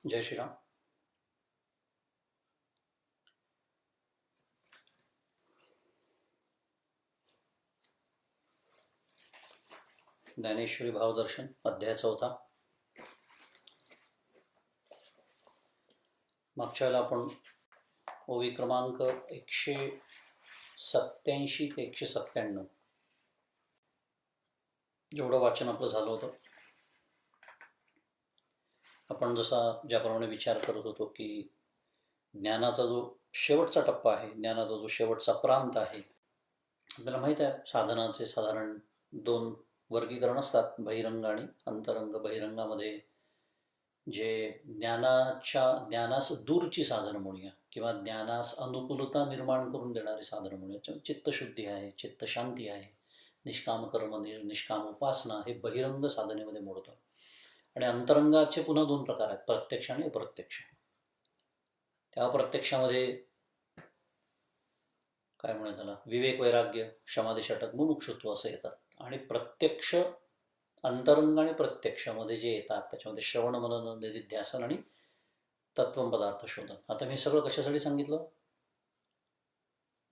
जय श्रीराम. ज्ञानेश्वरी भावदर्शन अध्याय 4. मागच्या वेळेला आपण ओवी क्रमांक 187 ते 197 जेवढं वाचन आपलं झालं होतं. आपण ज्याप्रमाणे विचार करत होतो की ज्ञानाचा जो शेवटचा टप्पा आहे, ज्ञानाचा जो शेवटचा प्रांत आहे, आपल्याला माहीत आहे साधनाचे साधारण 2 वर्गीकरण असतात, बहिरंग आणि अंतरंग. बहिरंगामध्ये जे ज्ञानास दूरची साधनं म्हणूया किंवा ज्ञानास अनुकूलता निर्माण करून देणारी साधनं म्हणूया. चित्तशुद्धी आहे, चित्तशांती आहे, निष्काम कर्म, निष्काम उपासना, हे बहिरंग साधनेमध्ये मोडतं. आणि अंतरंगाचे पुन्हा 2 प्रकार आहेत, प्रत्यक्ष आणि अप्रत्यक्ष. त्या अप्रत्यक्षामध्ये काय म्हणूया त्याला, विवेक, वैराग्य, समाधी, षटक, मुमुक्षुत्व असं येतात. आणि प्रत्यक्ष, अंतरंग आणि प्रत्यक्षामध्ये जे येतात त्याच्यामध्ये श्रवण, मनन, निधिध्यासन आणि तत्व पदार्थ शोधन. आता मी सगळं कशासाठी सांगितलं?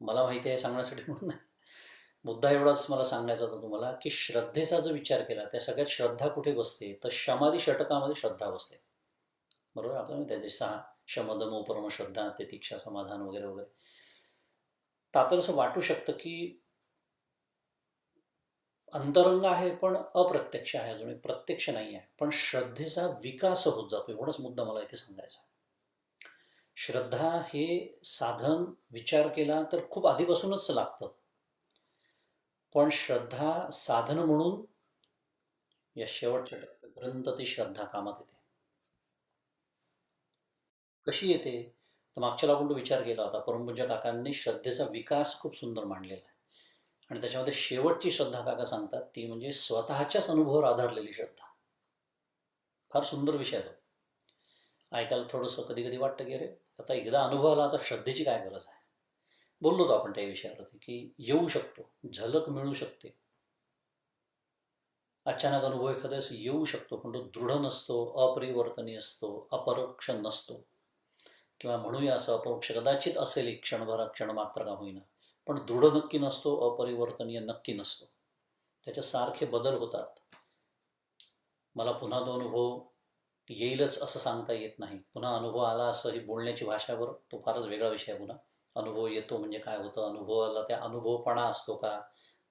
मला माहिती आहे सांगण्यासाठी म्हणून नाही. मुद्दा एवढाच मला सांगायचा होता तुम्हाला की श्रद्धेचा जर विचार केला, त्या सगळ्यात श्रद्धा कुठे बसते तर समाधी षटकामध्ये श्रद्धा बसते. बरोबर. आपल्याला त्याचे 6 शमदम, उपरम, श्रद्धा, तितिक्षा, समाधान वगैरे वगैरे. तर आपल्याला असं वाटू शकतं की अंतरंग आहे पण अप्रत्यक्ष आहे, अजून एक प्रत्यक्ष नाही आहे. पण श्रद्धेचा विकास होत जातो, एवढाच मुद्दा मला इथे सांगायचा. श्रद्धा हे साधन विचार केला तर खूप आधीपासूनच लागतं, पण श्रद्धा साधन म्हणून या शेवटच्या टप्प्यापर्यंत ती श्रद्धा कामात येते. कशी येते तर मागच्याला आपण तो विचार केला होता. परमपूज्य काकांनी श्रद्धेचा विकास खूप सुंदर मांडलेला आहे. आणि त्याच्यामध्ये शेवटची श्रद्धा काका सांगतात ती म्हणजे स्वतःच्याच अनुभवावर आधारलेली श्रद्धा. फार सुंदर विषय आहे तो. ऐकायला थोडंसं कधी कधी वाटतं की अरे आता एकदा अनुभव आला, आता श्रद्धेची काय गरज आहे. बोललो होतो आपण त्या विषयावरती की येऊ शकतो, झलक मिळू शकते, अचानक अनुभव एखाद्यास येऊ शकतो, पण तो दृढ नसतो, अपरिवर्तनीय असतो, अपरोक्ष नसतो. किंवा म्हणूया असं, अपरोक्ष कदाचित असेल एक क्षणभर, क्षणमात्र का होईना, पण दृढ नक्की नसतो, अपरिवर्तनीय नक्की नसतो. त्याच्या सारखे बदल होतात. मला पुन्हा तो अनुभव येईलच असं सांगता येत नाही. पुन्हा अनुभव आला असं ही बोलण्याची भाषावर तो फारच वेगळा विषय आहे. पुन्हा अनुभव येतो म्हणजे काय होतं, अनुभवाला त्या अनुभवपणा असतो का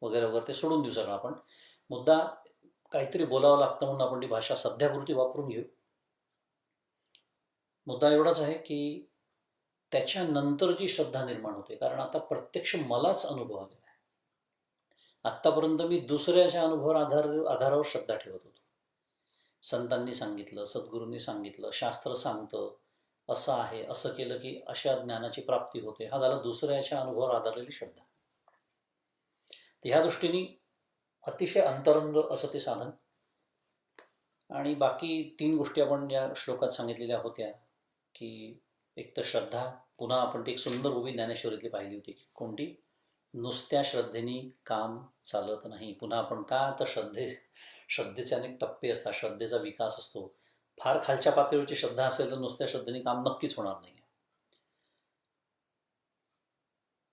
वगैरे वगैरे, ते सोडून देऊ सगळं आपण. मुद्दा काहीतरी बोलावं लागतं म्हणून आपण ती भाषा सध्यापुरती वापरून घेऊ. मुद्दा एवढाच आहे की त्याच्यानंतर जी श्रद्धा निर्माण होते, कारण आता प्रत्यक्ष मलाच अनुभव आलेला आहे. आत्तापर्यंत मी दुसऱ्याच्या अनुभवावर आधारावर श्रद्धा ठेवत होतो. संतांनी सांगितलं, सद्गुरूंनी सांगितलं, शास्त्र सांगतं, असं आहे, असं केलं की अशा ज्ञानाची प्राप्ती होते, हा झाला दुसऱ्याच्या अनुभवावर आधारलेली श्रद्धा. तर ह्या दृष्टीने अतिशय अंतरंग असं ते साधन. आणि बाकी 3 गोष्टी आपण या श्लोकात सांगितलेल्या होत्या की एक तर श्रद्धा, पुन्हा आपण ती एक सुंदर उभी ज्ञानेश्वरीतली पाहिली होती की कोणती, नुसत्या श्रद्धेने काम चालत नाही. पुन्हा आपण का तर श्रद्धेचे अनेक टप्पे असतात, श्रद्धेचा विकास असतो. फार खालच्या पातळीवरची श्रद्धा असेल तर नुसत्या श्रद्धेने काम नक्कीच होणार नाही.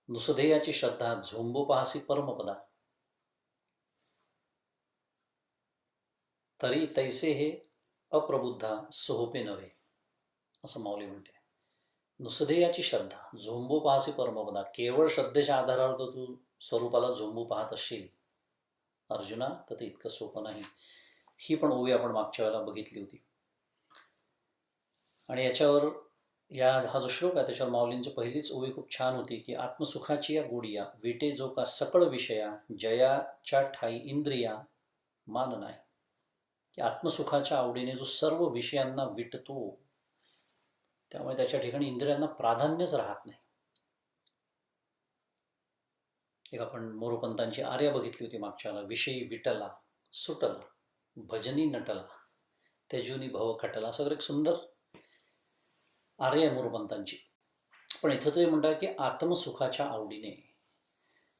नुसदेयाची श्रद्धा झोंबो पाहसी परमपदा, तरी तैसे हे अप्रबुद्धा सोहपे नव्हे, असं माऊली म्हणते. नुसदेयाची श्रद्धा, झोंबू पाहसी परमपदा, केवळ श्रद्धेच्या आधारावर तर तू स्वरूपाला झोंबू पाहत असशील अर्जुना, तर ते इतकं सोपं नाही. ही पण ओवी आपण मागच्या वेळेला बघितली होती. आणि याच्यावर हा जो श्लोक आहे त्याच्यावर माऊलींची पहिलीच ओवी खूप छान होती की आत्मसुखाची या गोडिया विटे जो का सकळ विषया, जयाच्या ठाई इंद्रिया मान नाही. की आत्मसुखाच्या आवडीने जो सर्व विषयांना विटतो, त्यामुळे त्याच्या ठिकाणी इंद्रियांना प्राधान्यच राहत नाही. एक आपण मोरोपंतांची आर्या बघितली होती मागच्याला, विषयी विटला सुटला, भजनी नटला, तेजुनी भव खटला, असं एक सुंदर आर्य आहे मोरोपंतांची. पण इथं ते म्हणतात की आत्मसुखाच्या आवडीने.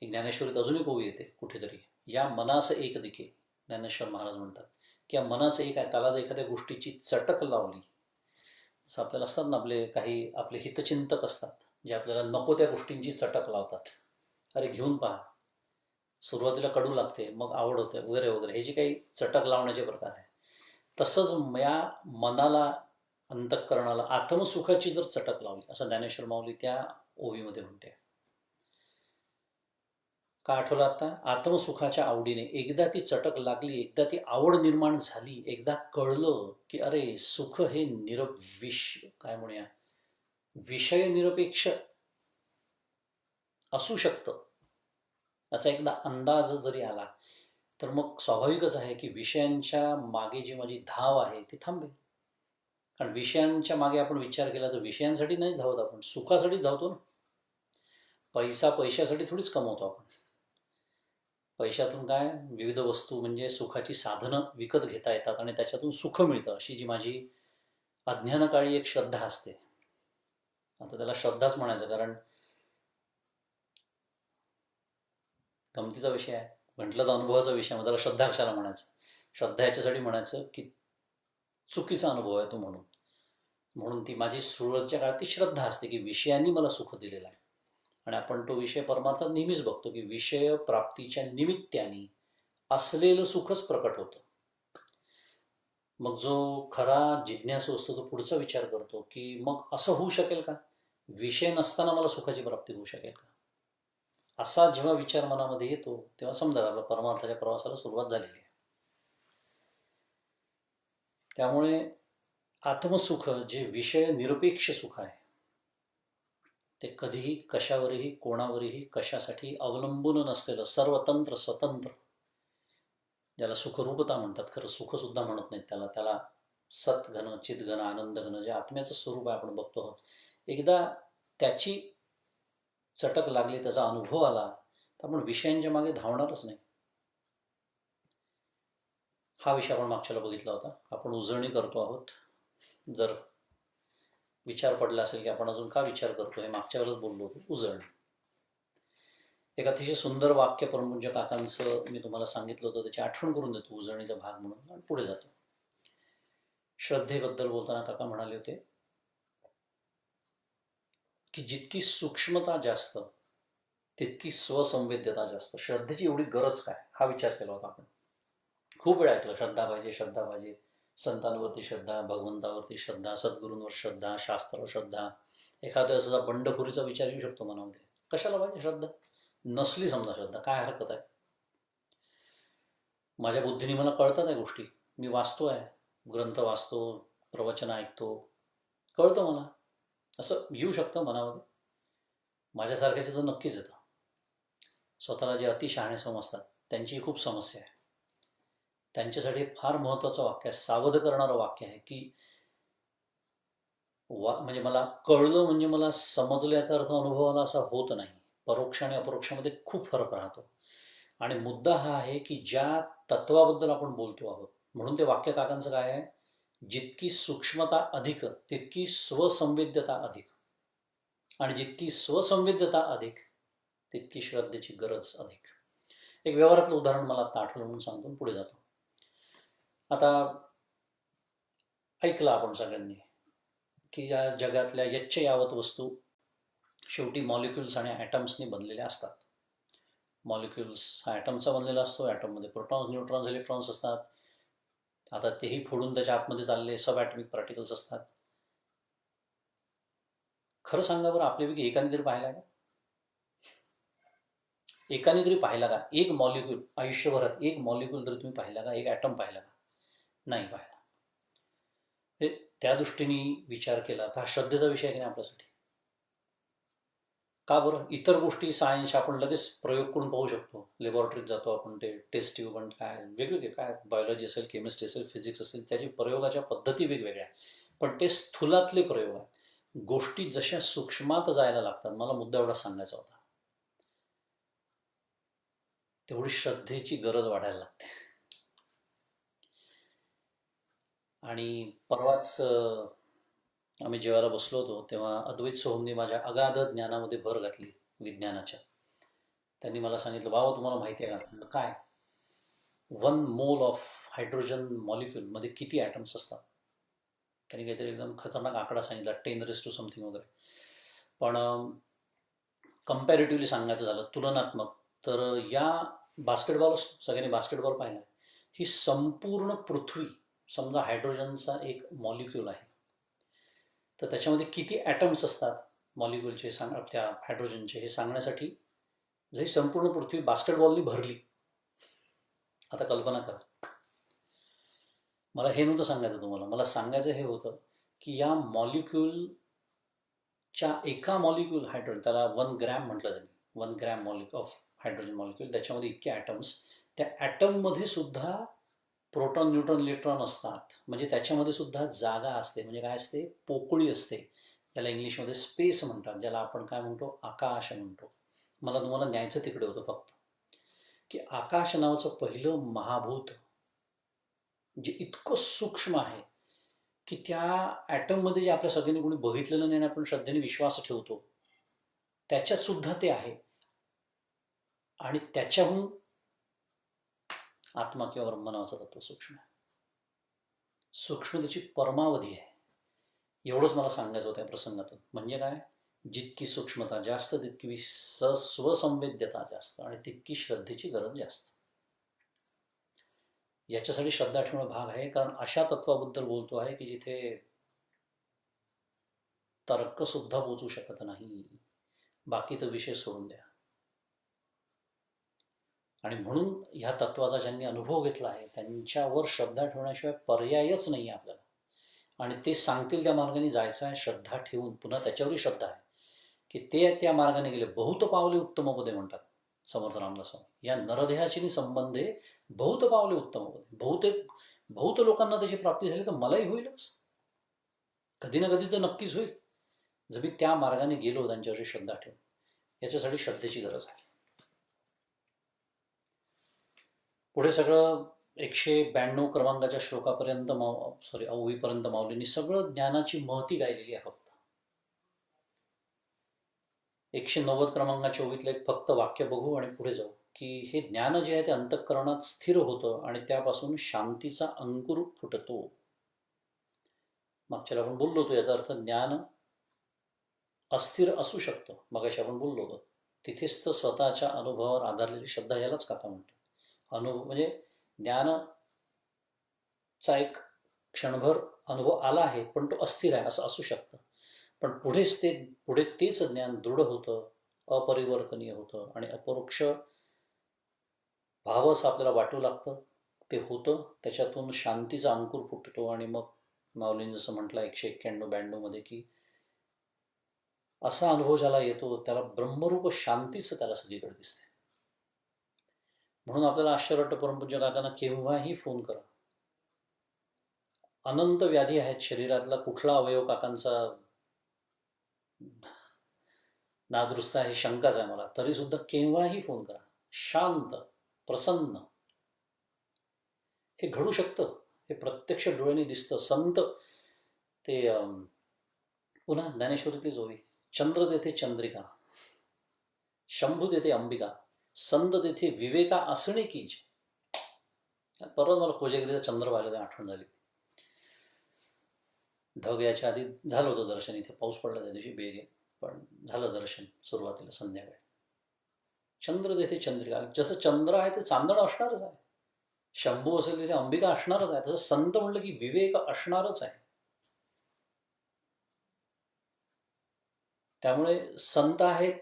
एक ज्ञानेश्वरीत अजून एक ओवी येते कुठेतरी, या मनास एक दिके. ज्ञानेश्वर महाराज म्हणतात की या मनाचं एक आहे, त्याला जर एखाद्या गोष्टीची चटक लावली असं आपल्याला असतात ना, आपले काही आपले हितचिंतक असतात जे आपल्याला नको त्या गोष्टींची चटक लावतात. अरे घेऊन पहा, सुरुवातीला कडू लागते, मग आवड होते, वगैरे वगैरे, हे जे काही चटक लावण्याचे प्रकार आहे. तसंच या मनाला, अंतःकरणाला आत्मसुखाची जर चटक लावली, असं ज्ञानेश्वर माऊली त्या ओवीमध्ये म्हणते. का आठवलं आता? आत्मसुखाच्या आवडीने एकदा ती चटक लागली, एकदा ती आवड निर्माण झाली, एकदा कळलं की अरे सुख हे काय म्हणूया, विषय निरपेक्ष असू शकतं, याचा एकदा अंदाज जरी आला, तर मग स्वाभाविकच आहे की विषयांच्या मागे जी माझी धाव आहे ती थांबेल. कारण विषयांच्या मागे आपण विचार केला तर विषयांसाठी नाहीच धावत, आपण सुखासाठीच धावतो ना. पैसा पैशासाठी थोडीच कमवतो आपण. पैशातून काय, विविध वस्तू म्हणजे सुखाची साधनं विकत घेता येतात आणि त्याच्यातून सुख मिळतं, अशी जी माझी अज्ञानकाळी एक श्रद्धा असते. आता त्याला श्रद्धाच म्हणायचं, कारण गमतीचा विषय आहे, म्हटलं तर अनुभवाचा विषय, मग त्याला श्रद्धा कशाला म्हणायचं? श्रद्धा याच्यासाठी म्हणायचं की चुकीचा अनुभव आहे तो, म्हणून म्हणून ती माझी सुरुवातीच्या काळात ती श्रद्धा असते की विषयांनी मला सुख दिलेलं आहे. आणि आपण तो विषय परमार्थात नेहमीच बघतो की विषय प्राप्तीच्या निमित्ताने असलेलं सुखच प्रकट होतं. मग जो खरा जिज्ञासू असतो तो पुढचा विचार करतो की मग असं होऊ शकेल का, विषय नसताना मला सुखाची प्राप्ती होऊ शकेल का? असा जेव्हा विचार मनामध्ये येतो तेव्हा समजा आपल्या परमार्थाच्या प्रवासाला सुरुवात झालेली आहे. त्यामुळे आत्मसुख जे विषय निरपेक्ष सुख आहे, ते कधीही कशावरही कोणावरही कशासाठी अवलंबून नसलेलं, सर्वतंत्र स्वतंत्र, ज्याला सुखरूपता म्हणतात, खरं सुखसुद्धा म्हणत नाहीत त्याला, त्याला सतघन चितघन आनंदघन जे आत्म्याचं स्वरूप आहे आपण बघतो आहोत. एकदा त्याची चटक लागली, त्याचा अनुभव आला, तर आपण विषयांच्या मागे धावणारच नाही. हा विषय आपण मागच्याला बघितला होता. आपण उजळणी करतो आहोत. जर विचार पडला असेल की आपण अजून का विचार करतो, हे मागच्या वेळेस बोललो होतो, उजळणी. एक अतिशय सुंदर वाक्य परमपूज्य काकांचं मी तुम्हाला सांगितलं होतं, त्याची आठवण करून देतो उजळणीचा भाग म्हणून, आणि पुढे जातो. श्रद्धेबद्दल बोलताना काका म्हणाले होते की जितकी सूक्ष्मता जास्त तितकी स्वसंवेद्यता जास्त. श्रद्धेची एवढी गरज काय, हा विचार केला होता आपण. खूप वेळा ऐकलं, श्रद्धा पाहिजे, श्रद्धा पाहिजे, संतांवरती श्रद्धा, भगवंतावरती श्रद्धा, सद्गुरूंवर श्रद्धा, शास्त्रावर श्रद्धा. एखाद्या असा बंडखोरीचा विचार येऊ शकतो मनामध्ये, कशाला पाहिजे श्रद्धा? नसली समजा श्रद्धा, काय हरकत आहे? माझ्या बुद्धीने मला कळतात या गोष्टी, मी वाचतो आहे, ग्रंथ वाचतो, प्रवचन ऐकतो, कळतं मला, असं येऊ शकतं मनामध्ये. माझ्यासारख्याचं तर नक्कीच येतं. स्वतःला जे अतिशहाणे समजतात त्यांची खूप समस्या आहे. त्यांच्यासाठी फार महत्त्वाचं वाक्य आहे, सावध करणारं वाक्य आहे की म्हणजे मला कळलं म्हणजे मला समजलं याचा अर्थ अनुभवाला असा होत नाही. परोक्ष आणि अपरोक्षामध्ये खूप फरक राहतो. आणि मुद्दा हा आहे की ज्या तत्वाबद्दल आपण बोलतो आहोत, म्हणून ते वाक्य काकांचं काय आहे, जितकी सूक्ष्मता अधिक तितकी स्वसंवेद्यता अधिक, आणि जितकी स्वसंवेद्यता अधिक तितकी श्रद्धेची गरज अधिक. एक व्यवहारातलं उदाहरण मला आता आठवलं म्हणून सांगतो, पुढे जातो. आता ऐकलं आपण सगळ्यांनी की या जगातल्या यच्च यावत वस्तू शेवटी मॉलिक्युल्स आणि ॲटम्सनी बनलेल्या असतात. मॉलिक्युल्स हा ॲटमचा बनलेला असतो, ॲटममध्ये प्रोटॉन्स, न्यूट्रॉन्स, इलेक्ट्रॉन्स असतात. आता तेही फोडून त्याच्या आतमध्ये चालले सब ॲटमिक पार्टिकल्स असतात. खरं सांगा बरं, आपल्यापैकी एकाने तरी पाहिला का? एकाने तरी पाहिला का? एक मॉलिक्यूल आयुष्यभरात, एक मॉलिक्यूल तरी तुम्ही पाहिला का? एक ॲटम पाहिला का? नाही पाहिला. हे त्या दृष्टीने विचार केला तर हा श्रद्धेचा विषय आहे की नाही आपल्यासाठी? का बरं? इतर गोष्टी सायन्स आपण लगेच प्रयोग करून पाहू शकतो. लॅबॉरेटरीत जातो आपण, ते टेस्ट ट्यूब आणि काय वेगवेगळे, काय बायोलॉजी असेल, केमिस्ट्री असेल, फिजिक्स असेल, त्याची प्रयोगाच्या पद्धती वेगवेगळ्या. पण ते स्थूलातले प्रयोग आहेत. गोष्टी जशा सूक्ष्मात जायला लागतात, मला मुद्दा एवढा सांगायचा होता, तेवढी श्रद्धेची गरज वाढायला लागते. आणि परवाच आम्ही जेवायला बसलो होतो तेव्हा अद्वैत सोहमनी माझ्या अगाध ज्ञानामध्ये भर घातली, विज्ञानाच्या. त्यांनी मला सांगितलं, बाबा तुम्हाला माहिती आहे का? म्हटलं, काय? 1 मोल ऑफ हायड्रोजन मॉलिक्यूलमध्ये किती ॲटम्स असतात? त्यांनी काहीतरी एकदम खतरनाक आकडा सांगितला 10 समथिंग वगैरे. पण कम्पॅरेटिव्हली सांगायचं झालं तुलनात्मक, तर या बास्केटबॉल, सगळ्यांनी बास्केटबॉल पाहिला, ही संपूर्ण पृथ्वी समजा हायड्रोजनचा एक मॉलिक्यूल आहे, तर त्याच्यामध्ये किती ॲटम्स असतात मॉलिक्यूलचे त्या हायड्रोजनचे हे सांगण्यासाठी जर ही संपूर्ण पृथ्वी बास्केटबॉलनी भरली, आता कल्पना करा. मला हे नव्हतं सांगायचं तुम्हाला, मला सांगायचं हे होतं की या मॉलिक्यूलच्या एका मॉलिक्यूल हायड्रोजन, त्याला 1 ग्रॅम म्हटलं त्यांनी, 1 ग्रॅम ऑफ हायड्रोजन मॉलिक्यूल, त्याच्यामध्ये इतके ॲटम्स, त्या ॲटममध्ये सुद्धा प्रोटॉन, न्यूट्रॉन, इलेक्ट्रॉन असतात. म्हणजे त्याच्यामध्ये सुद्धा जागा असते, म्हणजे काय असते, पोकळी असते, ज्याला इंग्लिशमध्ये स्पेस म्हणतात, ज्याला आपण काय म्हणतो, आकाश म्हणतो. मला तुम्हाला न्यायचं तिकडे होतं फक्त, की आकाश नावाचं पहिलं महाभूत जे इतकं सूक्ष्म आहे की त्या ॲटममध्ये जे आपल्या सगळ्यांनी कोणी बघितलेलं नाही आणि आपण श्रद्धेने विश्वास ठेवतो, त्याच्यात सुद्धा ते आहे. आणि त्याच्याहून आत्मा किंवा ब्रह्म नावाचं तत्व सूक्ष्म आहे. सूक्ष्मतेची परमावधी आहे. एवढंच मला सांगायचं होतं या प्रसंगातून. म्हणजे काय, जितकी सूक्ष्मता जास्त तितकी स्वसंवेद्यता जास्त आणि तितकी श्रद्धेची गरज जास्त. याच्यासाठी श्रद्धा ठेवणं भाग आहे, कारण अशा तत्वाबद्दल बोलतो आहे की जिथे तर्कसुद्धा पोचू शकत नाही, बाकी तर विषय सोडून द्या. आणि म्हणून ह्या तत्वाचा ज्यांनी अनुभव घेतला आहे त्यांच्यावर श्रद्धा ठेवण्याशिवाय पर्यायच नाही आहे आपल्याला. आणि ते सांगतील त्या मार्गाने जायचं आहे, श्रद्धा ठेवून. पुन्हा त्याच्यावरही श्रद्धा आहे की ते त्या मार्गाने गेले. बहुत पावले उत्तमपदे म्हणतात समर्थ रामदास स्वामी. या नरदेहाची संबंधे बहुत पावले उत्तमपदे. बहुत लोकांना त्याची प्राप्ती झाली, तर मलाही होईलच, कधी ना कधी तर नक्कीच होईल, जर मी त्या मार्गाने गेलो त्यांच्यावरची श्रद्धा ठेवून. याच्यासाठी श्रद्धेची गरज आहे. पुढे सगळं 192 क्रमांकाच्या श्लोकापर्यंत, अववीपर्यंत माऊलींनी सगळं ज्ञानाची महती गायलेली आहे. फक्त 190 क्रमांकाच्या ओवीतलं एक फक्त वाक्य बघू आणि पुढे जाऊ, की हे ज्ञान जे आहे ते अंतःकरणात स्थिर होतं आणि त्यापासून शांतीचा अंकुर फुटतो. मागच्याला आपण बोललो होतो, याचा अर्थ ज्ञान अस्थिर असू शकतं. मगाशी आपण बोललो होतो, तिथेच तर स्वतःच्या अनुभवावर आधारलेली श्रद्धा, यालाच कथा म्हणतो. अनुभव म्हणजे ज्ञानचा एक क्षणभर अनुभव आला आहे, पण तो अस्थिर आहे असं असू शकतं. पण पुढे तेच ज्ञान दृढ होतं, अपरिवर्तनीय होतं आणि अपरोक्ष भाव असं आपल्याला वाटू लागतं. ते होतं, त्याच्यातून शांतीचा अंकुर फुटतो. आणि मग माऊलींनी जसं म्हटलं 191-92 मध्ये, की असा अनुभव ज्याला येतो त्याला ब्रह्मरूप शांतीच त्याला सगळीकडे दिसते. म्हणून आपल्याला आश्चर्य वाटतं, परमपूज्य काकांना केव्हाही फोन करा. अनंत व्याधी आहेत शरीरातला, कुठला अवयव काकांचा नादुरुस्त आहे शंकाच आहे मला, तरी सुद्धा केव्हाही फोन करा. शांत, प्रसन्न, हे घडू शकतं. हे प्रत्यक्ष डोळ्याने दिसतं. संत ते पुन्हा ज्ञानेश्वरीतलीच ओवी, चंद्र तेथे चंद्रिका, शंभू तेथे अंबिका, संत तेथे विवेका असणे कीज. परत मला कोजागिरीचा चंद्र पाहिलं, आठवण झाली. ढग याच्या आधी झालं होतं दर्शन, इथे पाऊस पडला त्या दिवशी बेगे, पण झालं दर्शन सुरुवातीला संध्याकाळी. चंद्र तेथे चंद्रिका, जसं चंद्र आहे ते चांदण असणारच आहे, शंभू असेल तिथे अंबिका असणारच आहे, तसं संत म्हणलं की विवेक असणारच आहे. त्यामुळे संत आहेत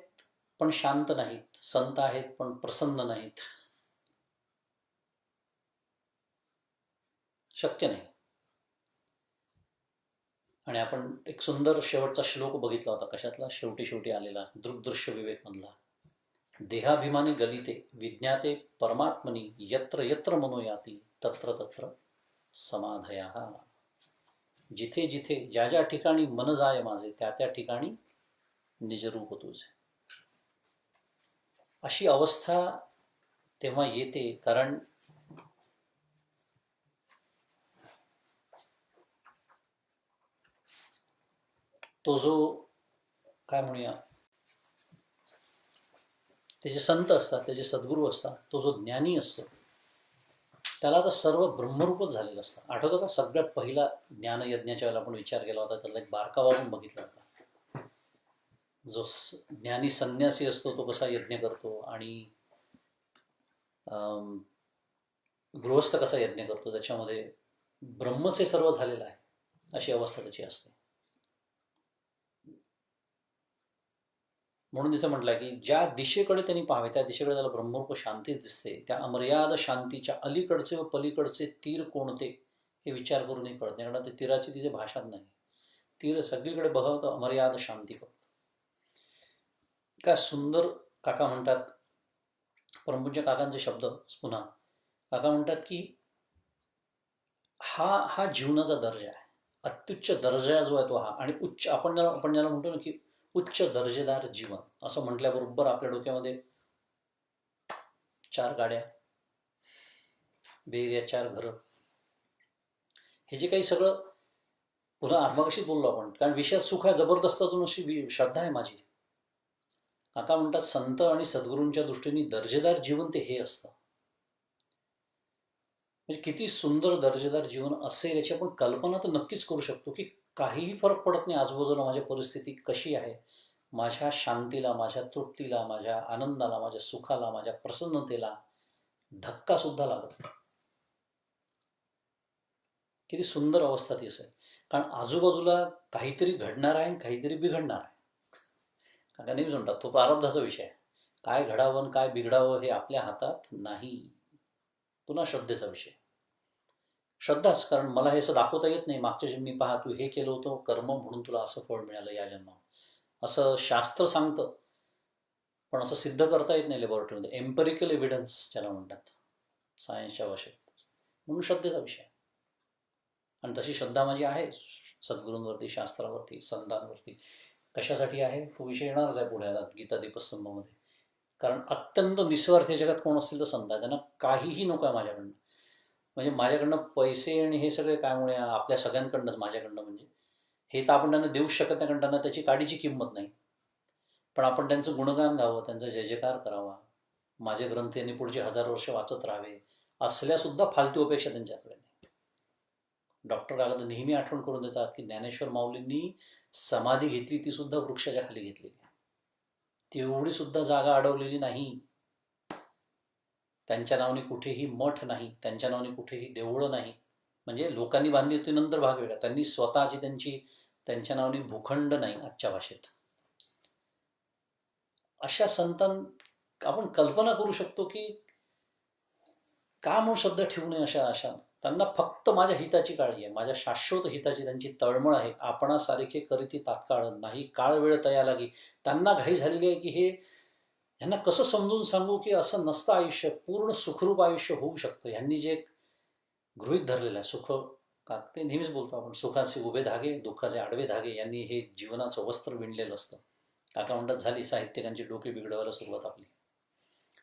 पण शांत नाहीत, संत आहेत पण प्रसन्न नाहीत, शक्य नाही. आणि आपण एक सुंदर शेवटचा श्लोक बघितला होता, कशातला, शेवटी आलेला दृग्दृश्य विवेक मधला. देहाभिमानी गलिते विज्ञाते परमात्मनी, यत्र यत्र मनोयाती तत्र तत्र समाधया. जिथे जिथे ज्या ज्या ठिकाणी मन जाय माझे, त्या त्या ठिकाणी निजरूप तुझे. अशी अवस्था तेव्हा येते, कारण तो जो काय म्हणूया, ते जे संत असतात, ते जे सद्गुरू असतात, तो जो ज्ञानी असतो, त्याला आता सर्व ब्रह्मरूपच झालेलं असतं. आठवतं का सगळ्यात पहिला ज्ञानयज्ञाच्या वेळेला आपण विचार केला होता, त्यातला एक बारकावा आपण बघितला होता. जो ज्ञानी संन्यासी असतो तो कसा यज्ञ करतो आणि अम, गृहस्थ कसा यज्ञ करतो, त्याच्यामध्ये ब्रह्मच हे सर्व झालेलं आहे अशी अवस्था त्याची असते. म्हणून तिथे म्हटलं की ज्या दिशेकडे त्यांनी पाहावे त्या दिशेकडे त्याला ब्रह्मरूप शांतीच दिसते. त्या अमर्याद शांतीच्या अलीकडचे व पलीकडचे तीर कोणते हे विचार करूनही कळत नाही, कारण ते तीराची तिथे भाषाच नाही. तीर सगळीकडे बघावं तर अमर्याद शांती फक्त. काय सुंदर काका म्हणतात, परमपूज्य काकांचे शब्द पुन्हा. काका म्हणतात की हा हा जीवनाचा दर्जा आहे, अत्युच्च दर्जा जो आहे तो हा. आणि उच्च आपण ज्याला म्हणतो ना की उच्च दर्जेदार जीवन, असं म्हटल्याबरोबर आपल्या डोक्यामध्ये 4 गाड्या, वेगवेगळ्या 4 घरं, हे जे काही सगळं पुन्हा आत्मकशीच बोललो आपण, कारण विषयात सुख आहे जबरदस्त अजून अशी श्रद्धा आहे माझी. काका म्हणतात संत आणि सद्गुरूंच्या दृष्टीने दर्जेदार जीवन ते हे असतं. म्हणजे किती सुंदर दर्जेदार जीवन असेल याची आपण कल्पना तर नक्कीच करू शकतो की काहीही फरक पडत नाही आजूबाजूला माझी परिस्थिती कशी आहे, माझ्या शांतीला, माझ्या तृप्तीला, माझ्या आनंदाला, माझ्या सुखाला, माझ्या प्रसन्नतेला धक्का सुद्धा लागत नाही. किती सुंदर अवस्था ती असेल, कारण आजूबाजूला काहीतरी घडणार आहे आणि काहीतरी बिघडणार आहे. काका नेहमीच म्हणतात तो प्रारब्धाचा विषय आहे. काय घडावं आणि काय बिघडावं हे आपल्या हातात नाही. पुन्हा श्रद्धेचा विषय. श्रद्धाच, कारण मला हे असं दाखवता येत नाही मागच्या जन्मी पहा तू हे केलं होतं कर्म म्हणून तुला असं फळ मिळालं या जन्मात, असं शास्त्र सांगतं पण असं सिद्ध करता येत नाही लॅबोरेटरीमध्ये. एम्पेरिकल एव्हिडन्स ज्याला म्हणतात सायन्सच्या भाषेत. म्हणून श्रद्धेचा विषय. आणि तशी श्रद्धा माझी आहे सद्गुरूंवरती, शास्त्रावरती, संतांवरती. कशासाठी आहे तो विषय येणारच आहे पुढे गीता दीपस्तंभामध्ये. कारण अत्यंत निस्वार्थ जगात कोण असतील तर संत आहे, त्यांना काहीही नको आहे माझ्याकडनं. म्हणजे माझ्याकडनं पैसे आणि हे सगळे काय म्हणूया आपल्या सगळ्यांकडनंच माझ्याकडनं, म्हणजे हे तर आपण त्यांना देऊच शकत नाही कारण त्यांना त्याची काडीची किंमत नाही. पण आपण त्यांचं गुणगान गावं, त्यांचा जय जयकार करावा, माझे ग्रंथ यांनी पुढचे 1000 वर्ष वाचत राहावे, असल्या सुद्धा फालतू अपेक्षा त्यांच्याकडे नाही. डॉक्टर काका तर नेहमी आठवण करून देतात की ज्ञानेश्वर माऊलींनी समाधी घेतली ती सुद्धा वृक्षाच्या खाली घेतलेली, तेवढी सुद्धा जागा अडवलेली नाही. त्यांच्या नावाने कुठेही मठ नाही, त्यांच्या नावाने कुठेही देवळं नाही. म्हणजे लोकांनी बांधली होती नंतर भाग वेगळा, त्यांनी स्वतःची त्यांच्या नावाने भूखंड नाही आजच्या भाषेत. अशा संतांत आपण कल्पना करू शकतो की का म्हणून श्रद्धा ठेवू नये अशा त्यांना फक्त माझ्या हिताची काळजी आहे, माझ्या शाश्वत हिताची त्यांची तळमळ आहे. आपणासारखे करीती तात्काळ नाही काळ वेळ तया लागी. त्यांना घाई झालेली आहे की हे ह्यांना कसं समजून सांगू की असं नसतं आयुष्य, पूर्ण सुखरूप आयुष्य होऊ शकतं. ह्यांनी जे गृहीत धरलेलं आहे सुख, का ते नेहमीच बोलतो आपण, सुखाचे उभे धागे दुःखाचे आडवे धागे, यांनी हे जीवनाचं वस्त्र विणलेलं असतं. काका म्हणतात झाली साहित्यिकांची डोके बिघडवायला सुरुवात आपली,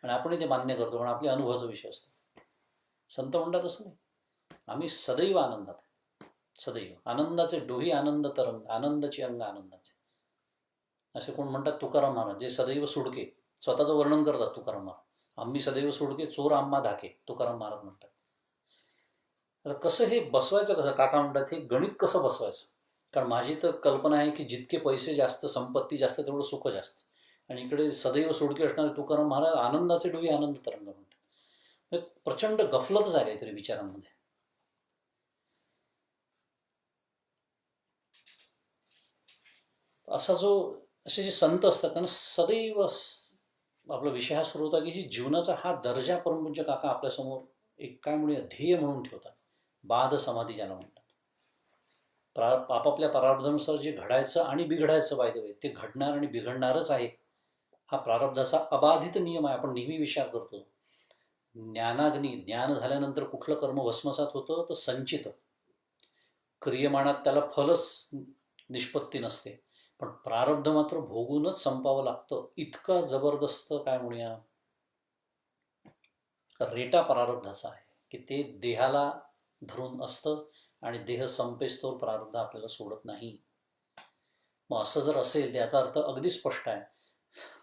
आणि आपणही ते मान्य करतो पण आपल्या अनुभवाचा विषय असतो. संत म्हणतात असं नाही, आम्ही सदैव आनंदात आहे, सदैव आनंदाचे डोही आनंद तरंग, आनंदाची अंग आनंदाचे. असे कोण म्हणतात तुकाराम महाराज, जे सदैव सुडके, स्वतःचं वर्णन करतात तुकाराम महाराज. आम्ही सदैव सुडके चोर आम्हा धाके, तुकाराम महाराज म्हणतात. आता कसं हे बसवायचं, कसं काका म्हणतात हे गणित कसं बसवायचं. कारण माझी तर कल्पना आहे की जितके पैसे जास्त, संपत्ती जास्त, तेवढं सुख जास्त. आणि इकडे सदैव सुडके असणारे तुकाराम महाराज आनंदाचे डोही आनंद तरंग म्हणतात. प्रचंड गफलतच आहे काहीतरी विचारांमध्ये. असा जो असे जे संत असतात त्यांना सदैव आपला विषय हा सुरू होता की जी जीवनाचा हा दर्जा परमपूज्य काका आपल्यासमोर एक काय म्हणूया ध्येय म्हणून ठेवतात. बाध समाधी ज्याला म्हणतात. आपापल्या प्रारब्धानुसार जे घडायचं आणि बिघडायचं बाय द वे ते घडणार आणि बिघडणारच आहे. हा प्रारब्धाचा अबाधित नियम आहे. आपण नेहमी विचार करतो ज्ञानाग्नी, ज्ञान झाल्यानंतर कुठलं कर्म भस्मसात होतं तर संचित क्रियमाणात त्याला फलच निष्पत्ती नसते, पण प्रारब्ध मात्र भोगूनच संपावं लागतं. इतका जबरदस्त काय म्हणूया रेटा प्रारब्धाचा आहे की ते देहाला धरून असतं आणि देह संपेस्तोवर प्रारब्ध आपल्याला सोडत नाही. मग असं जर असेल त्याचा अर्थ अगदी स्पष्ट आहे.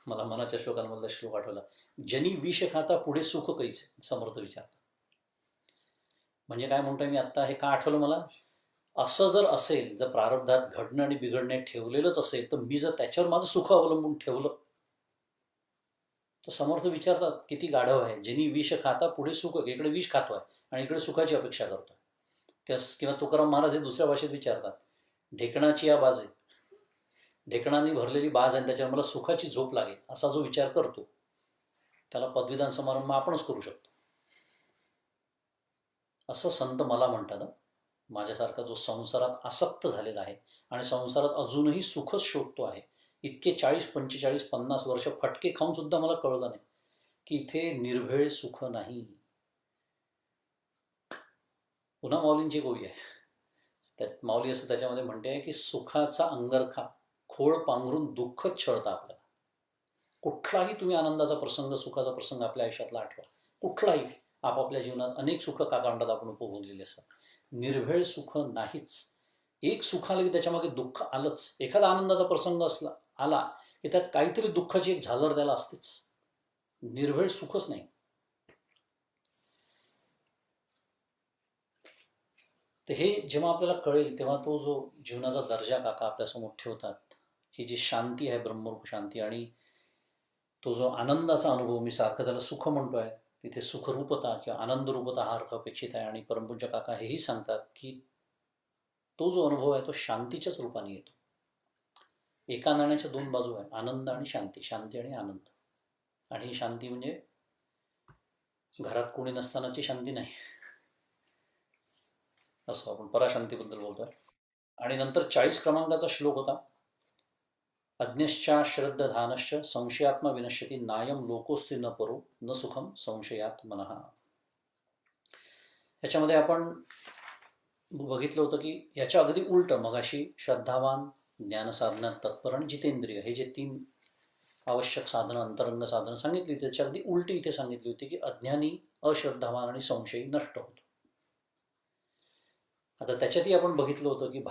मला मनाच्या श्लोकांमधला श्लोक आठवला, जनी विष खाता पुढे सुख कैसे, समर्थ विचारतात. म्हणजे काय म्हणतोय मी आत्ता, हे का आठवलं मला? असं जर असेल, जर प्रारब्धात घडणं आणि बिघडणे ठेवलेलंच असेल, तर मी जर त्याच्यावर माझं सुख अवलंबून ठेवलं, तर समर्थ विचारतात किती गाढव आहे, ज्यांनी विष खाता पुढे सुख, इकडे विष खातोय आणि इकडे सुखाची अपेक्षा करतोय. किंवा तुकाराम महाराज हे दुसऱ्या भाषेत विचारतात, ढेकणाची या बाज आहे, ढेकणांनी भरलेली बाज आहे, त्याच्यावर मला सुखाची झोप लागेल असा जो विचार करतो, त्याला पदवीदान समारंभ आपणच करू शकतो. असं संत मला म्हणतात. माझ्यासारखा जो संसारात आसक्त झालेला आहे आणि संसारात अजूनही सुखच शोधतो आहे, इतके 40, 45, 50 वर्ष फटके खाऊन सुद्धा मला कळलं नाही की इथे निर्भेळ सुख नाही. पुन्हा माऊलींची गोळी आहे. त्यात माऊली असं त्याच्यामध्ये म्हणते की सुखाचा अंगरखा खोळ पांघरून दुःखच छळतं आपल्याला. कुठलाही तुम्ही आनंदाचा प्रसंग, सुखाचा प्रसंग आपल्या आयुष्यातला आठवा, कुठलाही. आपापल्या जीवनात अनेक सुख काकांडात आपण उपभोगलेली असतात. निर्भेळ सुख नाहीच. एक सुख आलं की त्याच्यामागे दुःख आलंच. एखादा आनंदाचा प्रसंग आला की त्यात काहीतरी दुःखाची एक झालर त्याला असतेच. निर्भेळ सुखच नाही. तर हे जेव्हा आपल्याला कळेल, तेव्हा तो जो जीवनाचा दर्जा काका आपल्यासमोर ठेवतात, ही जी शांती आहे, ब्रह्मरूप शांती, आणि तो जो आनंदाचा अनुभव, मी सारखं त्याला सुख म्हणतोय, तिथे सुखरूपता किंवा आनंदरूपता हा अर्थ अपेक्षित आहे. आणि परमपूज्य काका हेही सांगतात की तो जो अनुभव आहे तो शांतीच्याच रूपाने येतो. एका नाण्याच्या दोन बाजू आहे, आनंद आणि शांती, शांती आणि आनंद. आणि ही शांती म्हणजे घरात कोणी नसतानाची शांती नाही, असं आपण पराशांतीबद्दल बोलतोय. आणि नंतर 40 क्रमांकाचा श्लोक होता, अज्ञश्चाश्रद्धधानश्च संशयात्मा विनश्यती नायम लोकोस्ति न परो न सुखम संशयात मनः. ह्याच्यामध्ये आपण बघितलं होतं की याच्या अगदी उलट मगाशी श्रद्धावान, ज्ञानसाधना तत्पर आणि जितेंद्रिय, हे जे 3 आवश्यक साधनं, अंतरंग साधनं सांगितली होती, त्याच्या अगदी उलटी इथे सांगितली होती की अज्ञानी, अश्रद्धावान आणि संशयी नष्ट होतो. आता त्याच्यातही आपण बघितलं होतं की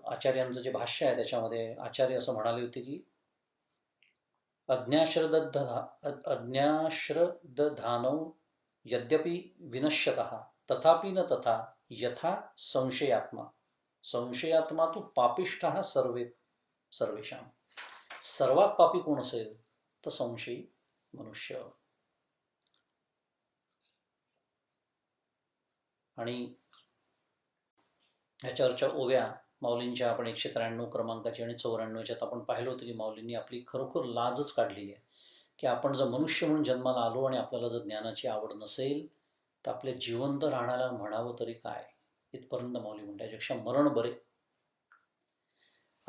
आचार्यांचं जे भाष्य आहे त्याच्यामध्ये आचार्य असं म्हणाले होते की अज्ञाश्रद्धानौ यद्यपि विनश्यतः तथापि न तथा यथा संशयात्मा, संशयात्मा तू पापिष्ठः सर्वेषां. सर्वात पापी कोण असेल तर संशयी मनुष्य. आणि ह्याच्यावरच्या ओव्या माऊलींच्या आपण 193 क्रमांकाची आणि 94च्यात आपण पाहिलं होतं की माऊलींनी आपली खरोखर लाजच काढलेली आहे की आपण जर मनुष्य म्हणून जन्माला आलो आणि आपल्याला जर ज्ञानाची आवड नसेल तर आपल्या जिवंत राहण्याला म्हणावं तरी काय, इथपर्यंत माऊली म्हणते. याच्यापेक्षा मरण बरे,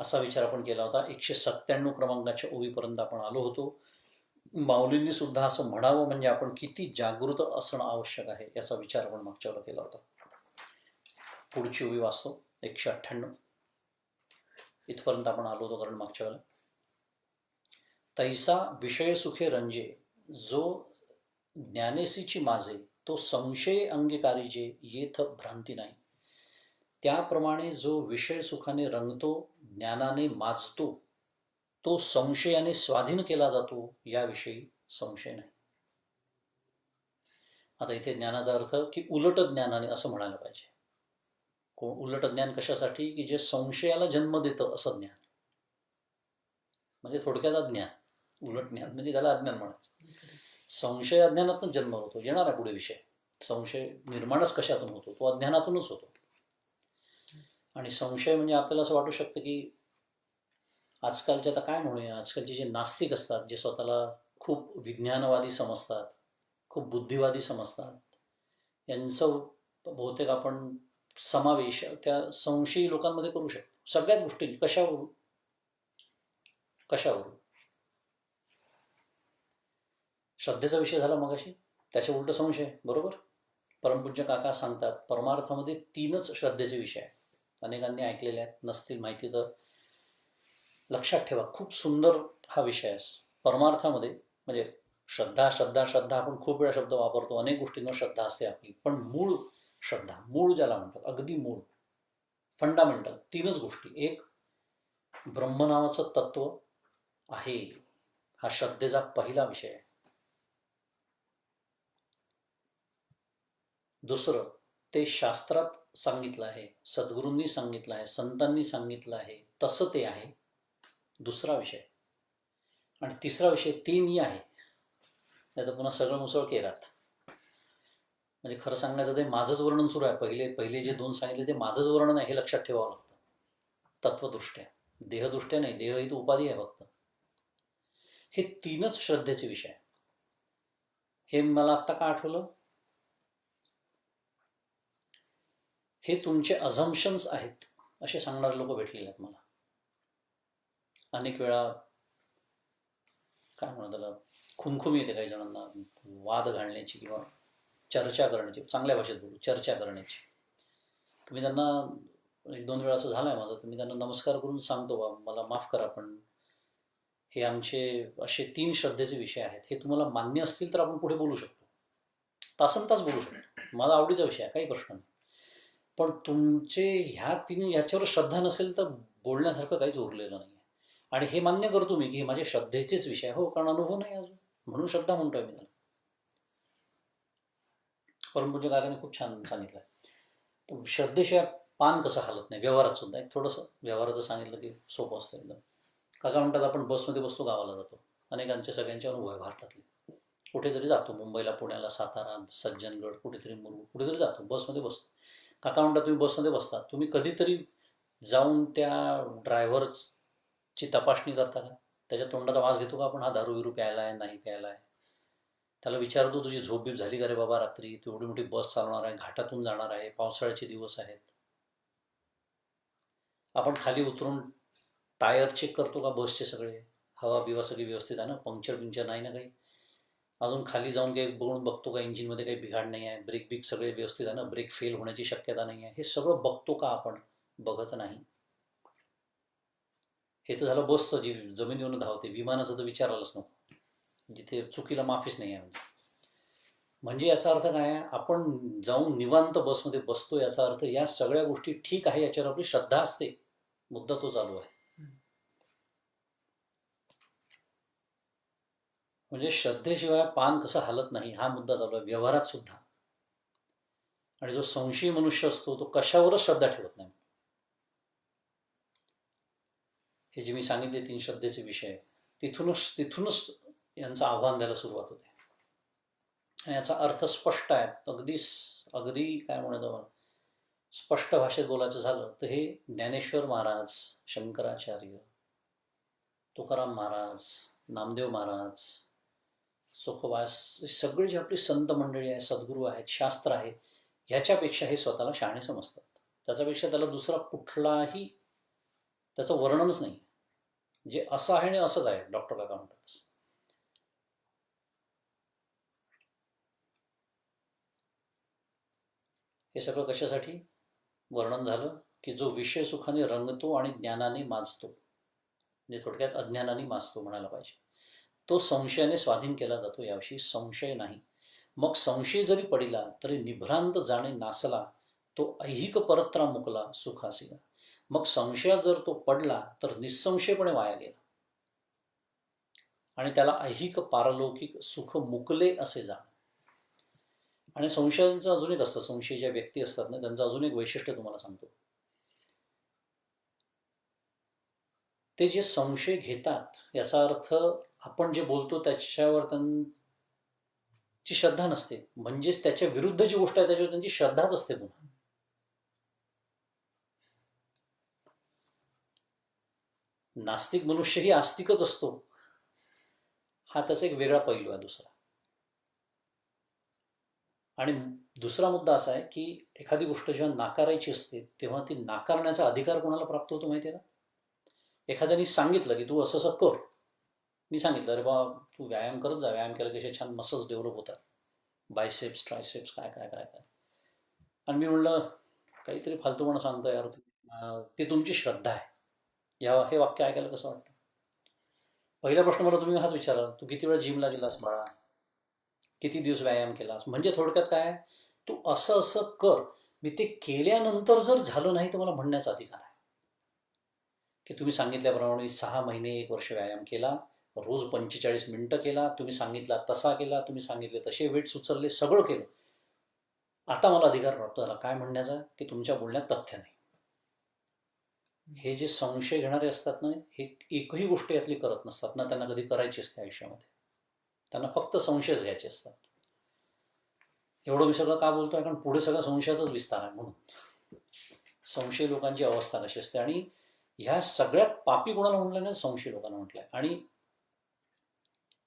असा विचार आपण केला होता. 197 क्रमांकाच्या ओवीपर्यंत आपण आलो होतो. माऊलींनी सुद्धा असं म्हणावं म्हणजे आपण किती जागृत असणं आवश्यक आहे याचा विचार आपण मागच्या वेळेला केला होता. पुढची ओवी वाचतो, 198. इथपर्यंत आपण आलो होतो, कारण मागच्या वेळेला तैसा विषय सुखे रंजे जो ज्ञानेसीची माझे तो संशय अंगीकारीजे येथ भ्रांती नाही. त्याप्रमाणे जो विषय सुखाने रंगतो, ज्ञानाने माजतो, तो संशयाने स्वाधीन केला जातो, याविषयी संशय नाही. आता इथे ज्ञानाचा अर्थ की उलट ज्ञानाने असं म्हणायला पाहिजे. उलट ज्ञान कशासाठी? की जे संशयाला जन्म देतं असं ज्ञान, म्हणजे थोडक्यात अज्ञान. उलट ज्ञान म्हणजे त्याला अज्ञान म्हणायचं. संशय अज्ञानातून जन्म होतो, येणार आहे पुढे विषय. संशय निर्माणच कशातून होतो? तो अज्ञानातूनच होतो. आणि संशय म्हणजे आपल्याला असं वाटू शकतं की आजकालचे, आता काय म्हणूया, आजकालचे जे नास्तिक असतात, जे स्वतःला खूप विज्ञानवादी समजतात, खूप बुद्धिवादी समजतात, यांचं बहुतेक आपण समावेश त्या संशयी लोकांमध्ये करू शकतो सगळ्याच गोष्टी. कशावरून? श्रद्धेचा विषय झाला मगाशी, त्याच्या उलट संशय, बरोबर. परमपूज्य काका सांगतात परमार्थामध्ये 3च श्रद्धेचे विषय आहेत. अनेकांनी ऐकलेले आहेत, नसतील माहिती तर लक्षात ठेवा. खूप सुंदर हा विषय आहे परमार्थामध्ये. म्हणजे श्रद्धा श्रद्धा श्रद्धा आपण खूप वेळा शब्द वापरतो, अनेक गोष्टींवर श्रद्धा असते आपली, पण मूळ श्रद्धा, मूळ ज्याला म्हणतात, अगदी मूळ, फंडामेंटल 3च गोष्टी. एक, ब्रह्म नावाचं तत्व आहे, हा श्रद्धेचा पहिला विषय आहे. दुसरं, ते शास्त्रात सांगितलं आहे, सद्गुरूंनी सांगितलं आहे, संतांनी सांगितलं आहे, तसं ते आहे. दुसरा विषय. आणि तिसरा विषय, ती मी आहे, नाही तर पुन्हा सगळं मुसळ केरात. म्हणजे खरं सांगायचं ते माझंच वर्णन सुरू आहे. पहिले पहिले जे दोन सांगितले ते माझंच वर्णन आहे, हे लक्षात ठेवावं लागतं तत्वदृष्ट्या. देहदृष्ट्या नाही, देह ही तर उपाधी आहे फक्त. हे तीनच श्रद्धेचे विषय आहे. हे मला आत्ता का आठवलं? हे तुमचे अझम्पशन्स आहेत असे सांगणारे लोक भेटलेले आहेत मला अनेक वेळा. काय म्हणतात त्याला, खुमखुमी येते काही जणांना वाद घालण्याची किंवा चर्चा करण्याची. चांगल्या भाषेत बोलू, चर्चा करण्याची. तर मी त्यांना एक दोन वेळा असं झालं आहे माझं, तर मी त्यांना नमस्कार करून सांगतो, बा मला माफ करा, पण हे आमचे असे 3 श्रद्धेचे विषय आहेत. हे तुम्हाला मान्य असतील तर आपण पुढे बोलू शकतो, तासनतास बोलू शकतो, माझा आवडीचा विषय आहे, काही प्रश्न नाही. पण तुमचे ह्या 3 ह्याच्यावर श्रद्धा नसेल तर बोलण्यासारखं काहीच उरलेलं नाही आहे. आणि हे मान्य करतो मी की हे माझे श्रद्धेचेच विषय आहे. हो, कारण अनुभव नाही अजून, म्हणून श्रद्धा म्हणतोय मी त्याला. परमपूज्य काकाने खूप छान सांगितलं आहे, श्रद्धेशिवाय पान कसं हालत नाही. व्यवहारात सुद्धा एक थोडंसं व्यवहाराचं सांगितलं की सोपं असतं एकदम. काका म्हणतात, आपण बसमध्ये बसतो, गावाला जातो, अनेकांचे सगळ्यांचे अनुभव आहे भारतातले. कुठेतरी जातो, मुंबईला, पुण्याला, सातारा, सज्जनगड, कुठेतरी मुरुड, कुठेतरी जातो, बसमध्ये बसतो. काका म्हणतात, तुम्ही बसमध्ये बसता, तुम्ही कधीतरी जाऊन त्या ड्रायव्हरची तपासणी करता का? त्याच्या तोंडाचा वास घेतो का आपण, हा दारू बिरू प्यायला आहे, नाही प्यायला आहे? त्याला विचारतो, तुझी झोप बीप झाली का रे बाबा रात्री? तू एवढी मोठी बस चालवणार आहे, घाटातून जाणार आहे, पावसाळ्याचे दिवस आहेत. आपण खाली उतरून टायर चेक करतो का बसचे सगळे? हवा बिवा सगळी व्यवस्थित आहे ना? पंक्चर बिंक्चर नाही ना काही? अजून खाली जाऊन काही बघून बघतो का इंजिनमध्ये काही बिघाड नाही आहे? ब्रेक बिक सगळे व्यवस्थित आहे ना? ब्रेक फेल होण्याची शक्यता नाही आहे? हे सगळं बघतो का आपण? बघत नाही. हे तर झालं बसचं, जी जमिनीवरून धावते. विमानाचं तर विचारायलाच नको, जिथे चुकीला माफीच नाही आहे. म्हणजे याचा अर्थ काय आहे? आपण जाऊन निवांत बसमध्ये बसतो, याचा अर्थ या सगळ्या गोष्टी ठीक आहे, याच्यावर आपली श्रद्धा असते. मुद्दा तो चालू आहे. म्हणजे श्रद्धेशिवाय पान कसं हालत नाही, हा मुद्दा चालू आहे व्यवहारात सुद्धा. आणि जो संशयी मनुष्य असतो तो कशावरच श्रद्धा ठेवत नाही. हे जे मी सांगितले 3 श्रद्धेचे विषय, तिथूनच यांचं आव्हान द्यायला सुरुवात होते. आणि याचा अर्थ स्पष्ट आहे, अगदी अगदी काय म्हणत आपण, स्पष्ट भाषेत बोलायचं झालं तर हे ज्ञानेश्वर महाराज, शंकराचार्य, तुकाराम महाराज, नामदेव महाराज, सुखवास, सगळे जे आपली संत मंडळी आहे, सद्गुरू आहेत, शास्त्र आहे, ह्याच्यापेक्षा हे स्वतःला शहाणे समजतात. त्याच्यापेक्षा त्याला दुसरा कुठलाही त्याचं वर्णनच नाही. जे असं आहे आणि असंच आहे, डॉक्टर काका म्हणतात. हे सगळं कशासाठी वर्णन झालं? की जो विषय सुखाने रंगतो आणि ज्ञानाने माजतो, म्हणजे थोडक्यात अज्ञानाने माजतो म्हणायला पाहिजे, तो संशयाने स्वाधीन केला जातो, याविषयी संशय नाही. मग संशय जरी पडिला तरी निभ्रांत जाणे नासला, तो ऐहिक परत्रा मुकला सुखासीला. मग संशयात जर तो पडला तर निसंशयपणे वाया गेला आणि त्याला ऐहिक पारलौकिक सुख मुकले असे जाण. आणि संशयांचं अजून एक असतं, संशयी ज्या व्यक्ती असतात ना, त्यांचं अजून एक वैशिष्ट्य तुम्हाला सांगतो. ते जे संशय घेतात याचा अर्थ आपण जे बोलतो त्याच्यावर त्यांची श्रद्धा नसते, म्हणजेच त्याच्या विरुद्ध जी गोष्ट आहे त्याच्यावर त्यांची श्रद्धाच असते. पुन्हा नास्तिक मनुष्यही आस्तिकच असतो, हा त्याचा एक वेगळा पैलू आहे दुसरा. आणि दुसरा मुद्दा असा आहे की एखादी गोष्ट जेव्हा नाकारायची असते तेव्हा ती नाकारण्याचा अधिकार कोणाला प्राप्त होतो माहिती आहे का? एखाद्याने सांगितलं की तू असं असं कर, मी सांगितलं अरे बा तू व्यायाम करत जा, व्यायाम केला की असे छान मसल्स डेव्हलप होतात, बायसेप्स, ट्रायसेप्स, काय काय काय काय. आणि मी म्हणलं काहीतरी फालतूपणा सांगतो यार, ती तुमची श्रद्धा आहे. हे वाक्य ऐकायला कसं वाटतं? पहिला प्रश्न मला तुम्ही हाच विचारा, तू किती वेळा जिमला गेलास बाळा, किती दिवस व्यायाम केलास? म्हणजे थोडक्यात काय, तू असं असं कर, मी ते केल्यानंतर जर झालं नाही तर मला म्हणण्याचा अधिकार आहे की तुम्ही सांगितल्याप्रमाणे 6 महिने 1 वर्ष व्यायाम केला, रोज 45 मिनिटं केला, तुम्ही सांगितला तसा केला, तुम्ही सांगितले तसे वेट्स उचलले, सगळं केलं, आता मला अधिकार प्राप्त झाला काय म्हणण्याचा, की तुमच्या बोलण्यात तथ्य नाही. हे जे संशय घेणारे असतात ना, हे एकही गोष्ट यातली करत नसतात ना, त्यांना कधी करायची असते आयुष्यामध्ये. त्यांना फक्त संशयच घ्यायचे असतात. एवढं मी सगळं का बोलतोय, कारण पुढे सगळं संशयाचाच विस्तार आहे म्हणून. संशय लोकांची अवस्था कशी असते, आणि ह्या सगळ्यात पापी कोणाला म्हटलं नाही, संशय लोकांना म्हटलंय. आणि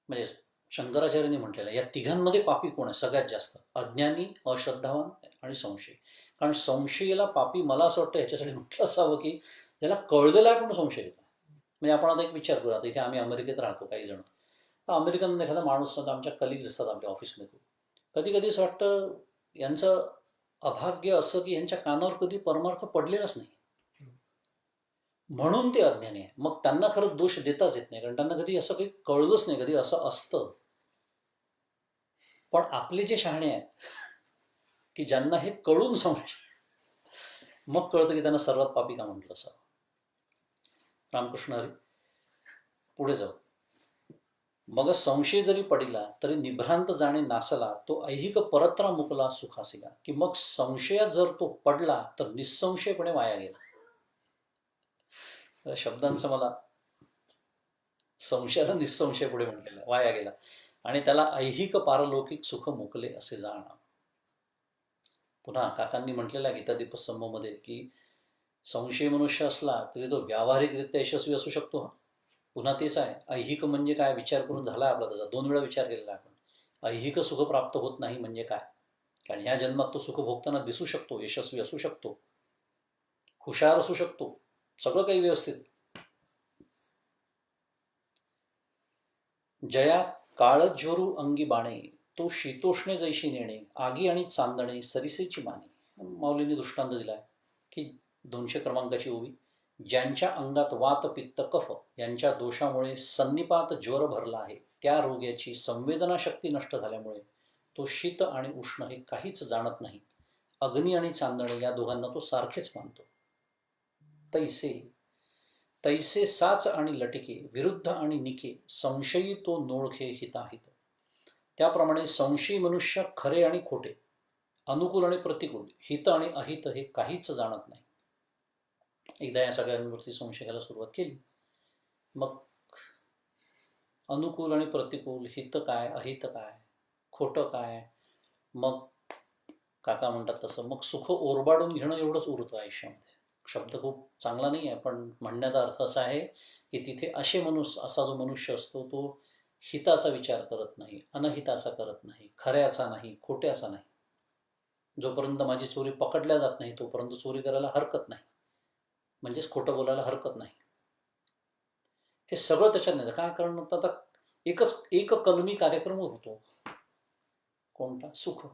म्हणजे शंकराचार्यांनी म्हटलेलं आहे, या तिघांमध्ये पापी कोण आहे सगळ्यात जास्त? अज्ञानी, अश्रद्धावान आणि संशय. कारण संशयाला पापी मला असं वाटतं ह्याच्यासाठी म्हटलं असावं, की ज्याला कळलेलं आहे पण संशय येतो. म्हणजे आपण आता एक विचार करू, आता इथे आम्ही अमेरिकेत राहतो काही जण, तर अमेरिकन एखादा माणूस आमच्या कलिग्ज असतात आमच्या ऑफिसमध्ये, कधी कधी असं वाटतं यांचं अभाग्य असं की यांच्या कानावर कधी परमार्थ पडलेलाच नाही, म्हणून ते अज्ञानी आहे. मग त्यांना खरंच दोष देताच येत नाही, कारण त्यांना कधी असं काही कळलंच नाही, कधी असं असतं. पण आपले जे शहाणे आहेत, की ज्यांना हे कळून संशय, मग कळतं की त्यांना सर्वात पापी का म्हटलं असावं. रामकृष्ण हरी. पुढे जाऊ. मग संशय जरी पडिला तरी निभ्रांत जाणे नासला, तो ऐहिक परत्रा मुकला सुखासिला. की मग संशयात जर तो पडला तर निसंशयपणे वाया गेला. या शब्दांचं मला, संशयाला निसंशय पुढे म्हटलेलं वाया गेला, आणि त्याला ऐहिक पारलौकिक सुख मुकले असे जाणं. पुन्हा काकांनी म्हटलेलं आहे गीतादीपस्तंभमध्ये, की संशय मनुष्य असला तरी तो व्यावहारिकरित्या यशस्वी असू शकतो. हा पुन्हा तेच आहे, ऐहिक म्हणजे काय विचार करून झाला आपला, त्याचा 2 वेळा विचार केलेला आहे आपण. ऐहिक सुख प्राप्त होत नाही म्हणजे काय, कारण ह्या जन्मात तो सुख भोगताना दिसू शकतो, यशस्वी असू शकतो, हुशार असू शकतो, सगळं काही व्यवस्थित. जया काळज्योरू अंगी बाणे, तो शीतोष्णे जैशी नेणे, आगी आणि चांदणे सरिसेची माने. माऊलींनी दृष्टांत दिलाय, की 200 क्रमांकाची ओवी. ज्यांच्या अंगात वात पित्त कफ यांच्या दोषामुळे सन्निपात ज्वर भरला आहे, त्या रोग्याची संवेदना शक्ती नष्ट झाल्यामुळे तो शीत आणि उष्ण हे काहीच जाणत नाही. अग्नी आणि चांदणे या दोघांना तो सारखेच मानतो. तैसे तैसे साच आणि लटके, विरुद्ध आणि निके, संशयी तो नोळखे हिताहित. त्याप्रमाणे संशयी मनुष्य खरे आणि खोटे, अनुकूल आणि प्रतिकूल, हित आणि अहित हे काहीच जाणत नाही. एकदा या सगळ्यांवरती संशय घ्यायला सुरुवात केली, मग अनुकूल आणि प्रतिकूल, हित काय, अहित काय, खोटं काय, मग काका म्हणतात तसं, मग सुख ओरबाडून घेणं एवढंच उरतं आयुष्यामध्ये. शब्द खूप चांगला नाही आहे, पण म्हणण्याचा अर्थ असा आहे की तिथे असा जो मनुष्य असतो तो हिताचा विचार करत नाही, अनहिताचा करत नाही, खऱ्याचा नाही, खोट्याचा नाही. जोपर्यंत माझी चोरी पकडल्या जात नाही तोपर्यंत चोरी करायला हरकत नाही, म्हणजेच खोटं बोलायला हरकत नाही. हे सगळं त्याच्यात नाही. काय कारण आता एक कलमी कार्यक्रम होतो, कोणता? सुख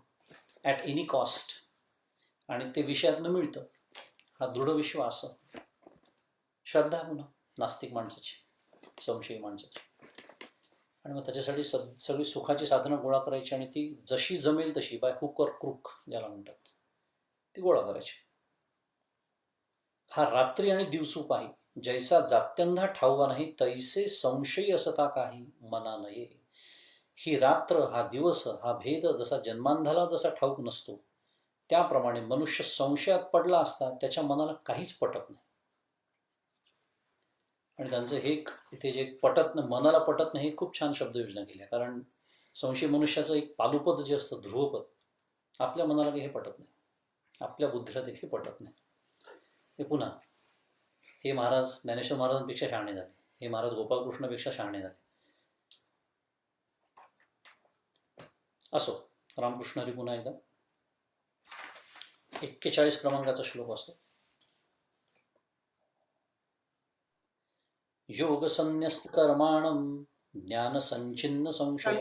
ॲट एनी कॉस्ट, आणि ते विषयातनं मिळतं. हा दृढ विश्वास, श्रद्धा पुन्हा नास्तिक माणसाची, संशयी माणसाची. आणि मग त्याच्यासाठी सगळी सुखाची साधनं गोळा करायची, आणि ती जशी जमेल तशी, बाय हुक और क्रूक ज्याला म्हणतात, ती गोळा करायची. हा रात्री आणि दिवसू पाही, जैसा जात्यंधा ठाऊवा नाही, तैसे संशयी असता काही मना नये. ही रात्र, हा दिवस, हा भेद जसा जन्मांधाला जसा ठाऊक नसतो, त्याप्रमाणे मनुष्य संशयात पडला असता त्याच्या मनाला काहीच पटत नाही. आणि त्यांचं हे इथे जे पटत नाही, मनाला पटत नाही, हे खूप छान शब्दयोजना केली आहे. कारण संशय मनुष्याचं एक पालुपद जे असतं, ध्रुवपद, आपल्या मनाला काही हे पटत नाही, आपल्या बुद्धीला देखील पटत नाही. हे पुन्हा हे महाराज ज्ञानेश्वर महाराजांपेक्षा शहाणे झाले, हे महाराज गोपालकृष्णापेक्षा शहाणे झाले. असो, रामकृष्ण हरी. पुन्हा एकदा 41 क्रमांकाचा श्लोक असतो. योगसन्न्यस्त कर्माणं ज्ञानसञ्छिन्न संशय,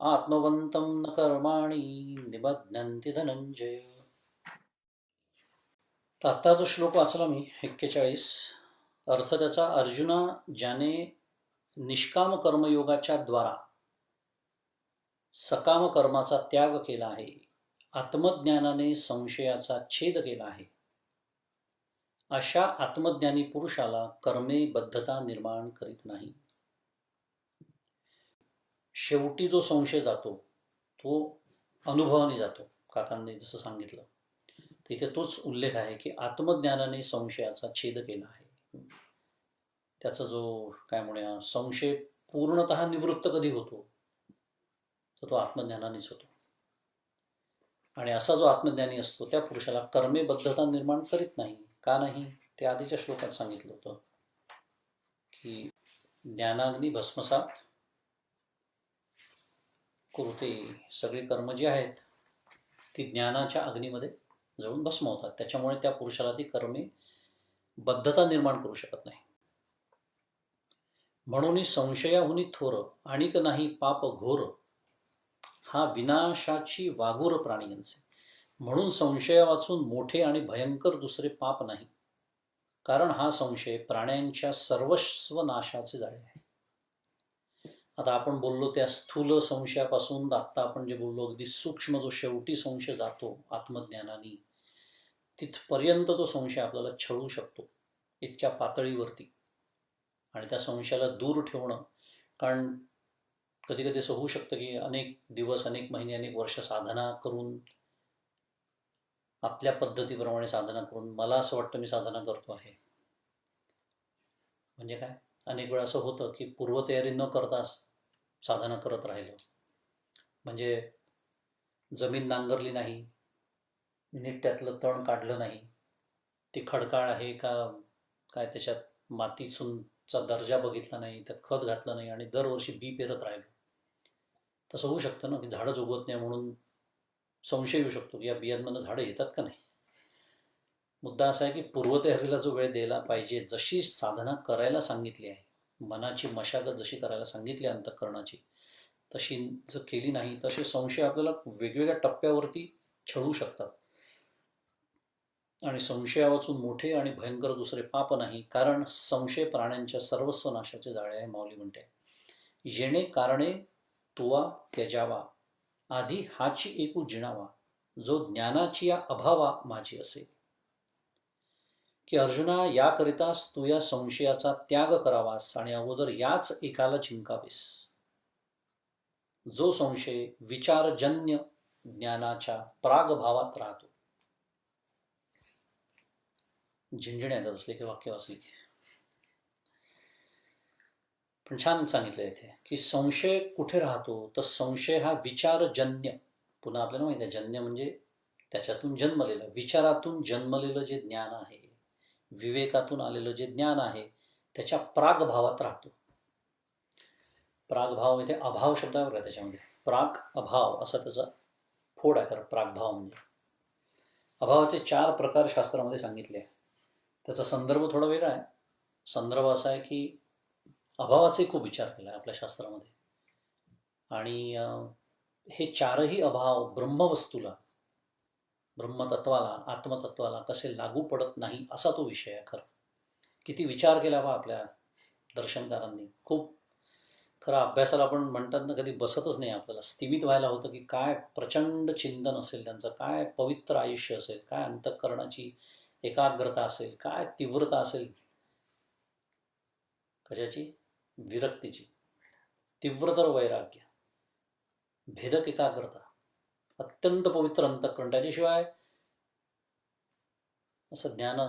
आत्मवन्तं न कर्माणि निबध्नन्ति धनंजय. तर आत्ता जो श्लोक वाचला मी 41, अर्थ त्याचा, अर्जुना, ज्याने निष्काम कर्मयोगाच्या द्वारा सकाम कर्माचा त्याग केला आहे, आत्मज्ञानाने संशयाचा छेद केला आहे, अशा आत्मज्ञानी पुरुषाला कर्मे बद्धता निर्माण करीत नाही. शेवटी जो संशय जातो तो अनुभवाने जातो, काकांनी जसं सांगितलं, तिथे तोच उल्लेख आहे की आत्मज्ञानाने संशयाचा छेद केला आहे. त्याचा जो काय म्हणूया संशय पूर्णतः निवृत्त कधी होतो, तर तो आत्मज्ञानानेच होतो. आणि असा जो आत्मज्ञानी असतो त्या पुरुषाला कर्मे बद्धता निर्माण करीत नाही. का नाही? ते आधीच्या श्लोकात सांगितलं होतं की ज्ञानाग्नी भस्मसात कुरुते. सगळी कर्म जी आहेत ती ज्ञानाच्या अग्नीमध्ये जळून भस्म होतात. त्याच्यामुळे त्या पुरुषाला ती कर्मे बद्धता निर्माण करू शकत नाही. म्हणून संशयाहुनी थोर आणिक नाही पाप घोर, हा विनाशाची वागूर प्राणींचे. म्हणून संशया वाचून मोठे आणि भयंकर दुसरे पाप नाही, कारण हा संशय प्राण्यांच्या सर्वस्व नाशाचे जाळे आहे. आता आपण बोललो त्या स्थूल संशयापासून आत्ता आपण जे बोललो अगदी सूक्ष्म जो शेवटी संशय जातो आत्मज्ञानाने, तिथपर्यंत तो संशय आपल्याला छळू शकतो इतक्या पातळीवरती. आणि त्या संशयाला दूर ठेवणं, कारण कधी कधी असं होऊ शकतं की अनेक दिवस, अनेक महिने, अनेक वर्ष साधना करून, आपल्या पद्धतीप्रमाणे साधना करून, मला असं वाटतं मी साधना करतो आहे, म्हणजे काय, अनेक वेळा असं होतं की पूर्वतयारी न करताच साधना करत राहिलं, म्हणजे जमीन नांगरली नाही, नीट त्यातलं तण काढलं नाही, ती खडकाळ आहे का काय, त्याच्यात मातीचा दर्जा बघितला नाही, त्यात खत घातलं नाही आणि दरवर्षी बी पेरत राहिलो. तसं होऊ शकतं ना की झाडच उगवत नाही, म्हणून संशय येऊ शकतो की या बियांमधनं झाडं येतात का नाही. मुद्दा असा आहे की पूर्वतयारीला जो वेळ द्यायला पाहिजे, जशी साधना करायला सांगितली आहे, मनाची मशागत जशी करायला सांगितली अंतःकरणाची, तशी जर केली नाही, तसे संशय आपल्याला वेगवेगळ्या टप्प्यावरती छळू शकतात. आणि संशया वाचून मोठे आणि भयंकर दुसरे पाप नाही, कारण संशय प्राण्यांच्या सर्वस्व नाशाचे जाळे आहे. माऊली म्हणते, येणे कारणे तुवा त्यजावा, आधी हाची एकू जिणावा, जो ज्ञानाची या अभावा माझी असे. की अर्जुना, याकरिताच तू या संशयाचा त्याग करावास आणि अगोदर याच एकाला चिंकावीस, जो संशय विचारजन्य ज्ञानाच्या प्रागभावात राहतो. झिंजण्या येतात असले की वाक्य वाचले की. पण छान सांगितलं इथे की संशय कुठे राहतो, तर संशय हा विचारजन्य, पुन्हा आपल्याला माहिती आहे जन्य म्हणजे त्याच्यातून जन्मलेलं, विचारातून जन्मलेलं जे ज्ञान आहे, विवेकातून आलेलं जे ज्ञान आहे, त्याच्या प्रागभावात राहतो. प्रागभाव इथे अभाव शब्दावर आहे, त्याच्यामध्ये प्राग अभाव असा त्याचा फोड आहे. खरं प्रागभाव म्हणजे अभावाचे 4 प्रकार शास्त्रामध्ये सांगितले आहे. त्याचा संदर्भ थोडा वेगळा आहे. संदर्भ असा आहे की अभावाचे खूप विचार केला आहे आपल्या शास्त्रामध्ये, आणि हे 4ही अभाव ब्रह्मवस्तूला, ब्रह्मतत्वाला, आत्मतत्वाला कसे लागू पडत नाही असा तो विषय आहे. खरं किती विचार केला बा आपल्या दर्शनकारांनी. खूप खरं अभ्यासाला आपण म्हणतात ना, कधी बसतच नाही आपल्याला, स्थिमित व्हायला होतं की काय प्रचंड चिंतन असेल त्यांचं, काय पवित्र आयुष्य असेल, काय अंतःकरणाची एकाग्रता असेल, काय तीव्रता असेल, कशाची, विरक्तीची, तीव्रतर वैराग्य, भेदक एकाग्रता, अत्यंत पवित्र अंतःकरण, त्याच्याशिवाय असं ज्ञान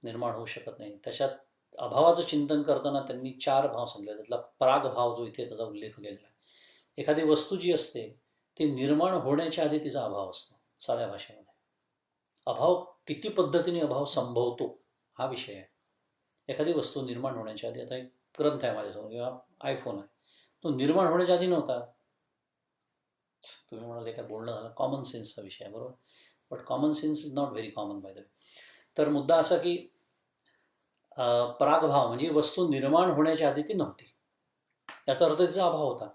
निर्माण होऊ शकत नाही. त्याच्यात अभावाचं चिंतन करताना त्यांनी 4 भाव सांगितले. त्यातला प्रागभाव जो इथे त्याचा उल्लेख केलेला आहे. एखादी वस्तू जी असते ती निर्माण होण्याच्या आधी तिचा अभाव असतो. साध्या भाषेमध्ये अभाव किती पद्धतीने अभाव संभवतो हा विषय आहे. एखादी वस्तू निर्माण होण्याच्या आधी, आता एक ग्रंथ आहे माझ्यासमोर किंवा आयफोन आहे, तो निर्माण होण्याच्या आधी नव्हता. तुम्ही म्हणाले काय बोलणं झालं, कॉमन सेन्सचा विषय आहे, बरोबर, but common sense is not very common by the way. तर मुद्दा असा की प्रागभाव म्हणजे वस्तू निर्माण होण्याच्या आधी ती नव्हती, त्याचा अर्थ तिचा अभाव होता.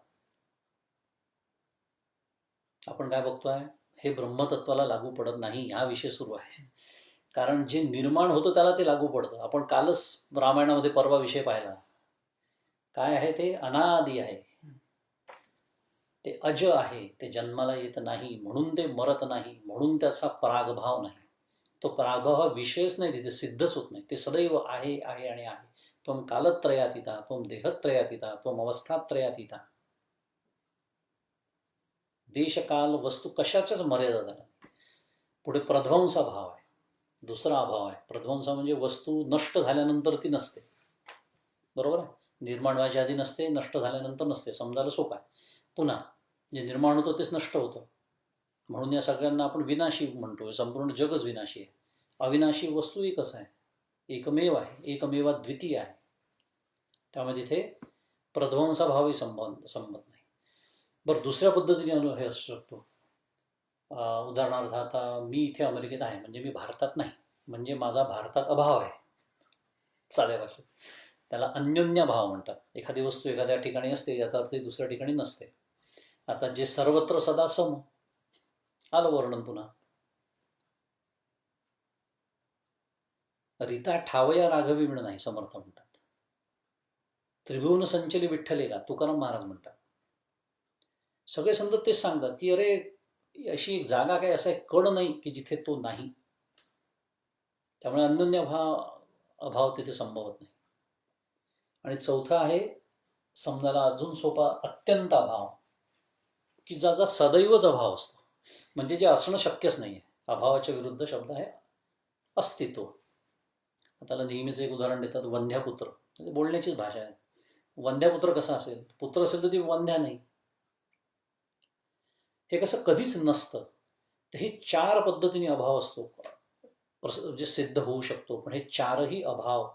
आपण काय बघतोय, हे ब्रह्मतत्वाला लागू पडत नाही हा विषय सुरू आहे. कारण जे निर्माण होतं त्याला ते लागू पडतं. आपण कालच रामायणामध्ये परवा विषय पाहिला, काय आहे ते अनादि आहे, ते अज आहे, ते जन्माला येत नाही म्हणून ते मरत नाही, म्हणून त्याचा प्रागभाव नाही. तो प्रागभाव हा विषयच नाही, तिथे सिद्धच होत नाही, ते सदैव आहे आहे आणि आहे. त्वम कालत्रयातीता, त्वम देहत्रयातीता, त्वम अवस्थात्रयातीता. देशकाल वस्तू कशाच्याच मर्यादा झाला. पुढे प्रध्वंसा भाव आहे, दुसरा अभाव आहे. प्रध्वंसा म्हणजे वस्तू नष्ट झाल्यानंतर ती नसते, बरोबर आहे. निर्माण व्हायच्या आधी नसते, नष्ट झाल्यानंतर नसते, समजायला सोपं आहे. पुन्हा जे निर्माण होतं तेच नष्ट होतं, म्हणून या सगळ्यांना आपण विनाशी म्हणतो. संपूर्ण जगच विनाशी आहे. अविनाशी वस्तू एकच आहे, एकमेव आहे, एकमेवा द्वितीय आहे. त्यामुळे तिथे प्रध्वंसा भावही संबंध नाही. बरं, दुसऱ्या पद्धतीने हे असू शकतो. उदाहरणार्थ, आता मी इथे अमेरिकेत आहे, म्हणजे मी भारतात नाही, म्हणजे माझा भारतात अभाव आहे, साध्या भाषेत. त्याला अन्योन्य भाव म्हणतात. एखादी वस्तू एखाद्या ठिकाणी असते याचा अर्थ दुसऱ्या ठिकाणी नसते. आता जे सर्वत्र सदा सम, आलं वर्णन पुन्हा. रीता ठावया राघवी मिळ नाही, समर्थ म्हणतात. त्रिभुवन संचली विठ्ठले का, तुकाराम महाराज म्हणतात. सगळे संत तेच सांगतात की अरे, अशी एक जागा काय, असा एक कण नाही की जिथे तो नाही. त्यामुळे अन्योन्य अभाव तिथे संभवत नाही. आणि चौथा आहे, समजायला अजून सोपा, अत्यंत अभाव, की ज्याचा सदैवच अभाव असतो, म्हणजे जे असणं शक्यच नाही आहे. अभावाच्या विरुद्ध शब्द आहे अस्तित्व. त्याला नेहमीच एक उदाहरण देतात, वंध्यापुत्र. म्हणजे बोलण्याचीच भाषा आहे. वंध्यापुत्र कसा असेल, पुत्र असेल तर ती वंध्या नाही. हे कसं कधीच नसतं. तर हे चार पद्धतीने अभाव असतो, जे सिद्ध होऊ शकतो. पण हे चारही अभाव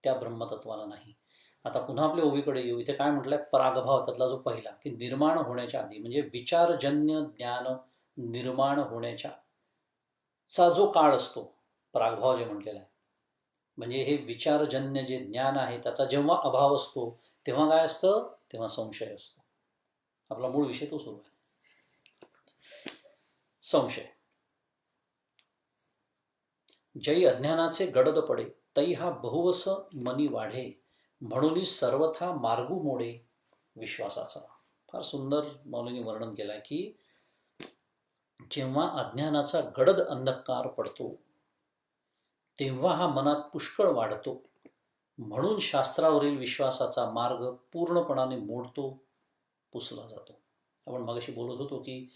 त्या ब्रह्मतत्वाला नाही. आता पुन्हा आपल्या ओवीकडे येऊ. इथे काय म्हटलंय, प्रागभाव, त्यातला जो पहिला, की निर्माण होण्याच्या आधी, म्हणजे विचारजन्य ज्ञान निर्माण होण्याच्या चा जो काळ असतो, प्रागभाव जे म्हटलेला आहे. म्हणजे हे विचारजन्य जे ज्ञान आहे त्याचा जेव्हा अभाव असतो तेव्हा काय असतं, तेव्हा संशय असतो. आपला मूळ विषय तो सुरू आहे, संशय. जै अज्ञानाचे गडद पडे, तै हा बहुवस मनी वाढे, म्हणून सर्वथा मार्गू मोडे विश्वासाचा. फार सुंदर मौलींनी वर्णन केलं आहे की जेव्हा अज्ञानाचा गडद अंधकार पडतो तेव्हा हा मनात पुष्कळ वाढतो, म्हणून शास्त्रावरील विश्वासाचा मार्ग पूर्णपणाने मोडतो, पुसला जातो. आपण मगाशी बोलत होतो की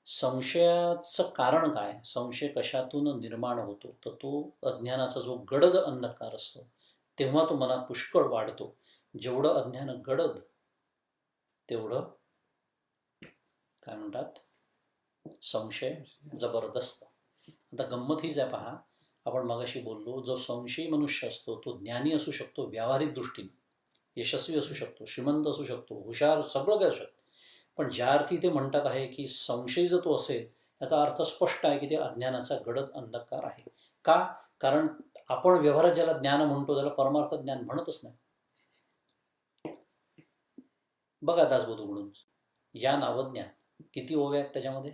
संशयाचं कारण काय, संशय कशातून निर्माण होतो, तर तो अज्ञानाचा जो गडद अंधकार असतो तेव्हा तो मनात पुष्कळ वाढतो. जेवढं अज्ञान गडद तेवढं काय म्हणतात, संशय जबरदस्त. आता गंमत हीच आहे, पहा, आपण मगाशी बोललो, जो संशयी मनुष्य असतो तो ज्ञानी असू शकतो, व्यावहारिक दृष्टीने यशस्वी असू शकतो, श्रीमंत असू शकतो, हुशार, सगळं काय असू शकतो. पण ज्या अर्थी ते म्हणतात आहे की संशय जर तो असेल, याचा अर्थ स्पष्ट आहे की ते अज्ञानाचा गडद अंधकार आहे. का? कारण आपण व्यवहारात ज्याला ज्ञान म्हणतो त्याला परमार्थ ज्ञान म्हणतच नाही. बघा दासबोध म्हणून या नावज्ञान किती ओव्या आहेत त्याच्यामध्ये.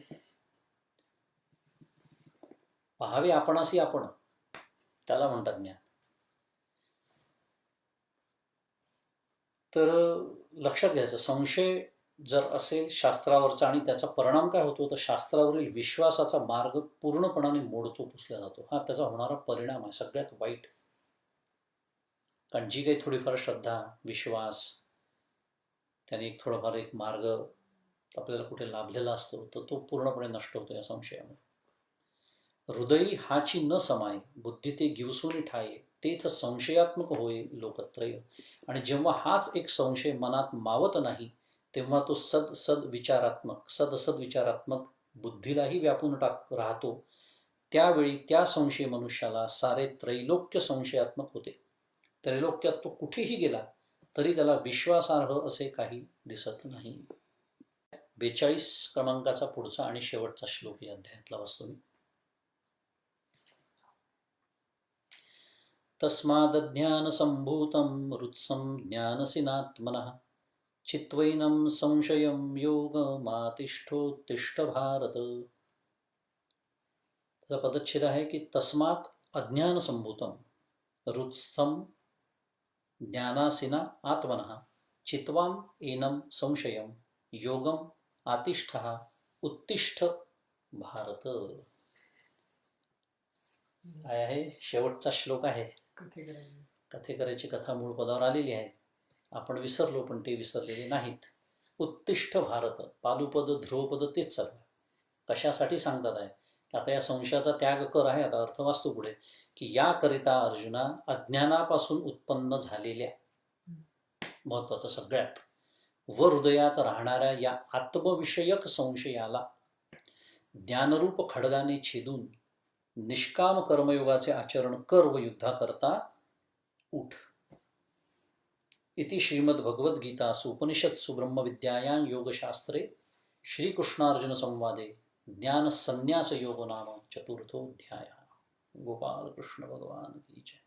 पहावे आपणासी आपण, त्याला म्हणतात ज्ञान. तर लक्षात घ्यायचं, संशय जर असेल शास्त्रावरचा आणि त्याचा परिणाम काय होतो, तर शास्त्रावरील विश्वासाचा मार्ग पूर्णपणाने मोडतो, पुसला जातो. हा त्याचा होणारा परिणाम आहे सगळ्यात वाईट. कारण जी काही थोडीफार श्रद्धा, विश्वास, त्याने एक थोडाफार एक मार्ग आपल्याला कुठे लाभलेला असतो, तर तो पूर्णपणे नष्ट होतो या संशयामुळे. हृदयी हाची न समाय, बुद्धी ते गिवसून ठाये, तेथ संशयात्मक होय लोकत्रय. आणि जेव्हा हाच एक संशय मनात मावत नाही तेव्हा तो सद विचारात्मक बुद्धीलाही व्यापून राहतो. त्यावेळी त्या संशय मनुष्याला सारे त्रैलोक्य संशयात्मक होते. त्रैलोक्यात तो कुठेही गेला तरी त्याला विश्वासार्ह असे काही दिसत नाही. 42 क्रमांकाचा पुढचा आणि शेवटचा श्लोक या अध्यायातला वाचतो मी. तस्मादज्ञानसम्भूतं हृत्सं ज्ञानसिनात्मनः, चित्वैनं संशयं योगमातिष्ठोत्तिष्ठ भारत. त्याचा पदच्छेद आहे की तस्मात् अज्ञानसम्भूतं हृत्स्थं ज्ञानासिना आत्मनः, चित्वाम एनं संशयं योगम आतिष्ठ उत्तिष्ठ भारत. काय आहे, शेवटचा श्लोक आहे. कथेकराची कथा मूळ पदावर आलेली आहे, आपण विसरलो पण ते विसरलेले नाहीत. उत्तिष्ठ भारत, पालुपद ध्रुवपद तेच चालू आहे. कशासाठी सांगतात आहे आता या संशयाचा त्याग कर आहे. आता अर्थ वाचतो पुढे की याकरिता अर्जुना अज्ञानापासून उत्पन्न झालेल्या, महत्वाचं सगळ्यात, व हृदयात राहणाऱ्या या आत्मविषयक संशयाला ज्ञानरूप खड्गाने छेदून निष्काम कर्मयोगाचे आचरण कर व युद्धा करता उठ. इति श्रीमद्भगवद्गीतासु उपनिषत्सु ब्रह्मविद्यायां योगशास्त्रे श्रीकृष्णार्जुन संवादे ज्ञानसन्न्यास योगो नाम चतुर्थोऽध्यायः. गोपाल कृष्ण भगवान की जय.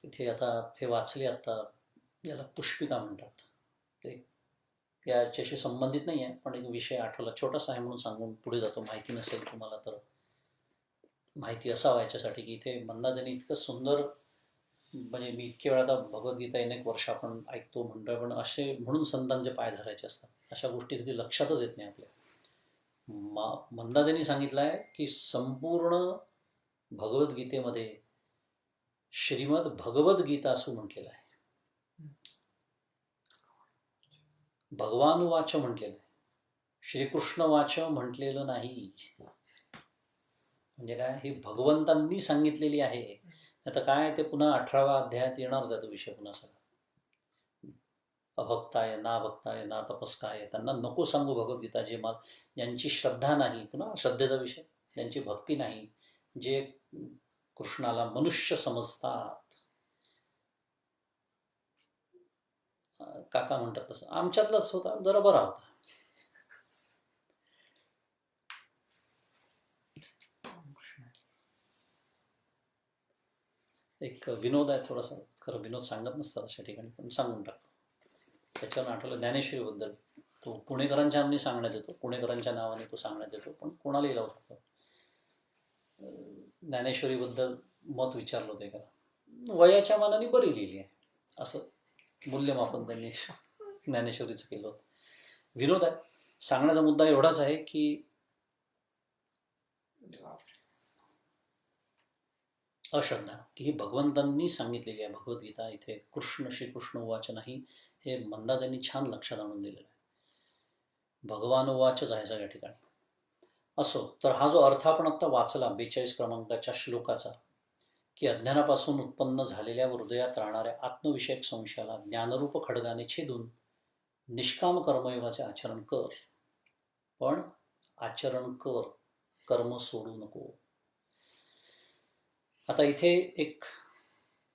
इथे आता हे वाचले, आता याला पुष्पिका म्हणतात. ते याच्याशी संबंधित नाही आहे, पण एक विषय आठवला, छोटासा आहे म्हणून सांगून पुढे जातो. माहिती नसेल तुम्हाला तर माहिती असावं याच्यासाठी की इथे मंदादेने इतकं सुंदर, म्हणजे मी इतके वेळा आता भगवद्गीता अनेक वर्ष आपण ऐकतो म्हणतो, पण असे म्हणून संतांचे पाय धरायचे असतात, अशा गोष्टी कधी लक्षातच येत नाही आपल्या. मंदादेनी सांगितलं आहे की संपूर्ण भगवद्गीतेमध्ये श्रीमद भगवद्गीतासु म्हटलेलं आहे, भगवान वाच म्हटलेलं आहे, श्रीकृष्ण वाच म्हटलेलं नाही. म्हणजे काय, ही भगवंतांनी सांगितलेली आहे. आता काय ते पुन्हा 18व्या अध्यायात येणार जातो विषय पुन्हा सगळा. अभक्ताय ना भक्ताय ना तपस्काय, त्यांना नको सांगू भगवद्गीता. जे मग ज्यांची श्रद्धा नाही, पुन्हा श्रद्धेचा विषय, ज्यांची भक्ती नाही, जे कृष्णाला मनुष्य समजतात, काका म्हणतात तसं, आमच्यातलाच होता, जरा बरा होता. एक विनोद आहे थोडासा, खरं विनोद सांगत नसतात अशा ठिकाणी, पण सांगून टाकतो. त्याच्यावर आठवलं ज्ञानेश्वरीबद्दल. तो पुणेकरांच्या आम्ही सांगण्यात येतो, पुणेकरांच्या नावाने तो सांगण्यात येतो, पण कोणालाही लावू शकतो. ज्ञानेश्वरीबद्दल मत विचारलं होतं का, वयाच्या मानाने बरी लिहिली आहे, असं मूल्यमापन त्यांनी ज्ञानेश्वरीचं केलं होतं. विनोद आहे. सांगण्याचा मुद्दा एवढाच आहे की अश्रद्धा, की ही भगवंतांनी सांगितलेली आहे भगवद्गीता. इथे श्रीकृष्ण उवाच नाही, हे मंदादेनी छान लक्षात आणून दिलेलं आहे. भगवान उवाचच आहे सगळ्या ठिकाणी. असो, तर हा जो अर्थ आपण आत्ता वाचला 42 क्रमांकाच्या श्लोकाचा, की अज्ञानापासून उत्पन्न झालेल्या हृदयात राहणाऱ्या आत्मविषयक संशयाला ज्ञानरूप खड्गाने छेदून निष्काम कर्मयोगाचे आचरण कर. पण आचरण कर, कर्म सोडू नको. आता इथे एक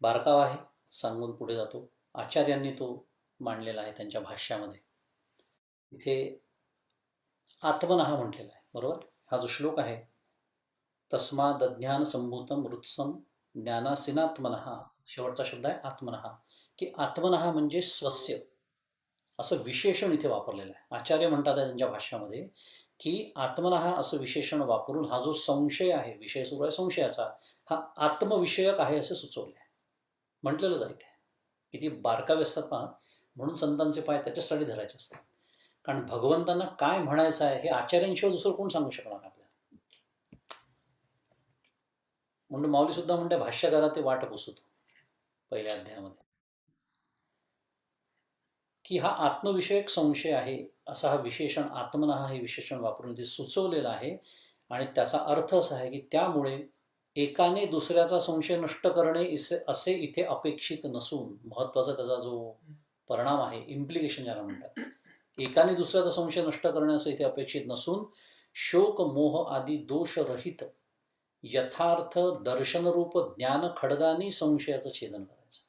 बारकावा आहे, सांगून पुढे जातो. आचार्यांनी तो मांडलेला आहे त्यांच्या भाष्यामध्ये. इथे आत्मनः म्हटलेला आहे, बरोबर. हा जो श्लोक आहे, तस्मादज्ञान संभूतम हृत्सम ज्ञानासीनात्मनः, शेवटचा शब्द आहे आत्मनः, की आत्मनः म्हणजे स्वस्य, असं विशेषण इथे वापरलेलं आहे. आचार्य म्हणतात त्यांच्या भाष्यामध्ये की आत्मनः असं विशेषण वापरून हा जो संशय आहे, विषय सुरू आहे संशयाचा, हा आत्मविषयक आहे असं सुचवलं आहे, म्हटलेलं जायचं. किती बारकावे असतात पहा, म्हणून संतांचे पाय त्याच्यासाठी धरायचे असतात. कारण भगवंतांना काय म्हणायचं आहे हे आचार्यांशिवाय दुसरं कोण सांगू शकणार आपल्याला. म्हणून माऊली सुद्धा म्हणते भाष्यकारात ते वाट पुसतो पहिल्या अध्यायामध्ये, की हा आत्मविषयक संशय आहे, असा हा विशेषण आत्मनः हे विशेषण वापरून ते सुचवलेलं आहे. आणि त्याचा अर्थ असा आहे की त्यामुळे एकाने दुसऱ्याचा संशय नष्ट करणे असे इथे अपेक्षित नसून, महत्वाचा त्याचा जो परिणाम आहे, इम्प्लिकेशन ज्याला म्हणतात, एकाने दुसऱ्याचा संशय नष्ट करणे असं इथे अपेक्षित नसून, शोक मोह आदी दोषरहित यथार्थ दर्शनरूप ज्ञान खड्गाने संशयाचं छेदन करायचं.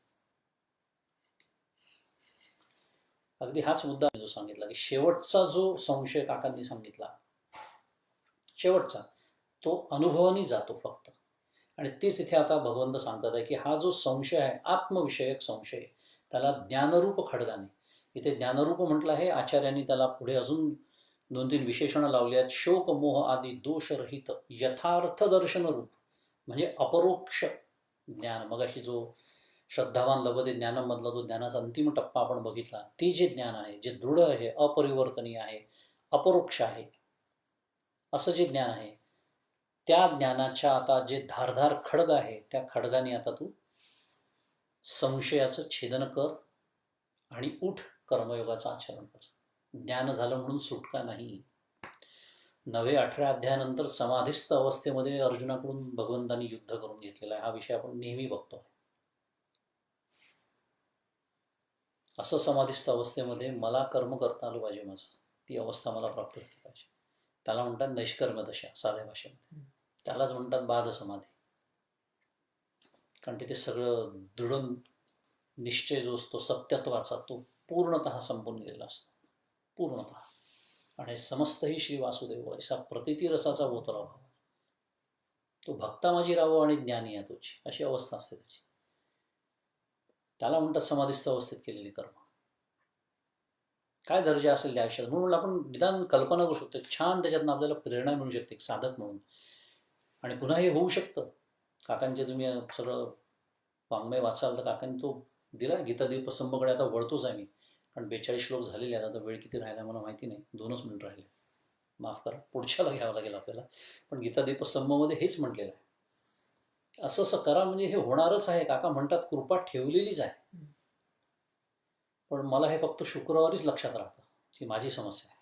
अगदी हाच मुद्दा जो सांगितला की शेवटचा जो संशय काकांनी सांगितला, शेवटचा, तो अनुभवाने जातो फक्त. आणि तेच इथे आता भगवंत सांगतात आहे की हा जो संशय आहे आत्मविषयक संशय, त्याला ज्ञानरूप खड्गाने, इथे ज्ञानरूप म्हटलं आहे आचार्यांनी, त्याला पुढे अजून 2-3 विशेषणं लावली आहेत. शोक मोह आदी दोषरहित यथार्थ दर्शनरूप, म्हणजे अपरोक्ष ज्ञान. मगाशी जो श्रद्धावान लभते ज्ञानामधला जो ज्ञानाचा अंतिम टप्पा आपण बघितला, ते जे ज्ञान आहे, जे दृढ आहे, अपरिवर्तनीय आहे, अपरोक्ष आहे, असं जे ज्ञान आहे, त्या ज्ञानाच्या आता जे धारधार खड्ग आहे, त्या खड्गाने आता तू संशयाचं छेदन कर आणि उठ कर्मयोगाचं आचरण कर. ज्ञान झालं म्हणून सुटका नाही. 9-18 अध्यायानंतर समाधिस्थ अवस्थेमध्ये अर्जुनाकडून भगवंतांनी युद्ध करून घेतलेला आहे. हा विषय आपण नेहमी बघतो. असं समाधिस्थ अवस्थेमध्ये मला कर्म करता आलं पाहिजे, माझं ती अवस्था मला प्राप्त झाली पाहिजे. त्याला म्हणतात नैष्कर्म दशा साध्या भाषेमध्ये. त्यालाच म्हणतात बाध समाधी. कारण तिथे सगळं दृढ निश्चय जो असतो सत्यत्वाचा तो पूर्णतः संपून गेलेला असतो, पूर्णतः. आणि समस्तही श्री वासुदेव ऐसा प्रतिती रसाचा ओतरा व्हावा. तो भक्ता माझी राहो आणि ज्ञानी आहे तुझी, अशी अवस्था असते त्याची. त्याला म्हणतात समाधिस्थ अवस्थेत केलेली कर्म. काय दर्जा असेल त्या आयुष्यात, म्हणून आपण निदान कल्पना करू शकतो. छान त्याच्यातनं आपल्याला प्रेरणा मिळू शकते एक साधक म्हणून. आणि पुन्हा हे होऊ शकतं. काकांचे तुम्ही सगळं वाङ्मय वाचाल तर काकांनी तो दिला गीतादीप संभकडे. आता वळतोच आहे मी, कारण 42 श्लोक झालेले आहेत. आता वेळ किती राहिला मला माहिती नाही, 2च मिनिट राहिले, माफ करा, पुढच्याला घ्यावं लागेल आपल्याला. पण गीतादीप स्तंभमध्ये हेच म्हटलेलं आहे, असं असं करा म्हणजे हे होणारच आहे. काका म्हणतात कृपा ठेवलेलीच आहे. पण मला हे फक्त शुक्रवारीच लक्षात राहतं की माझी समस्या आहे.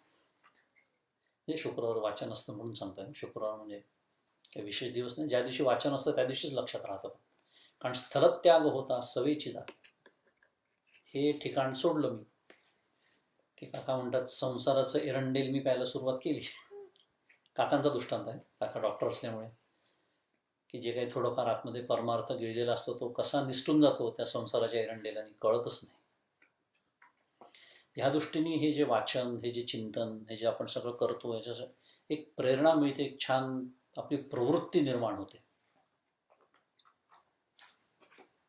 म्हणजे शुक्रवार वाचन असतं म्हणून सांगतोय. शुक्रवार म्हणजे काही विशेष दिवस नाही, ज्या दिवशी वाचन असतं त्या दिवशीच लक्षात राहतं. कारण स्थलत्याग होता सवेची जात, हे ठिकाण सोडलं मी की काका म्हणतात संसाराचं एरंडेल मी प्यायला सुरुवात केली. काकांचा दृष्टांत आहे, काका डॉक्टर असल्यामुळे, की जे काही थोडंफार आतमध्ये परमार्थ गिळलेला असतो तो कसा निसटून जातो त्या संसाराच्या एरंडेलाने कळतच नाही. ह्या दृष्टीने हे जे वाचन, हे जे चिंतन, हे जे आपण सगळं करतो, याच्या एक प्रेरणा मिळते, एक छान आपली प्रवृत्ती निर्माण होते.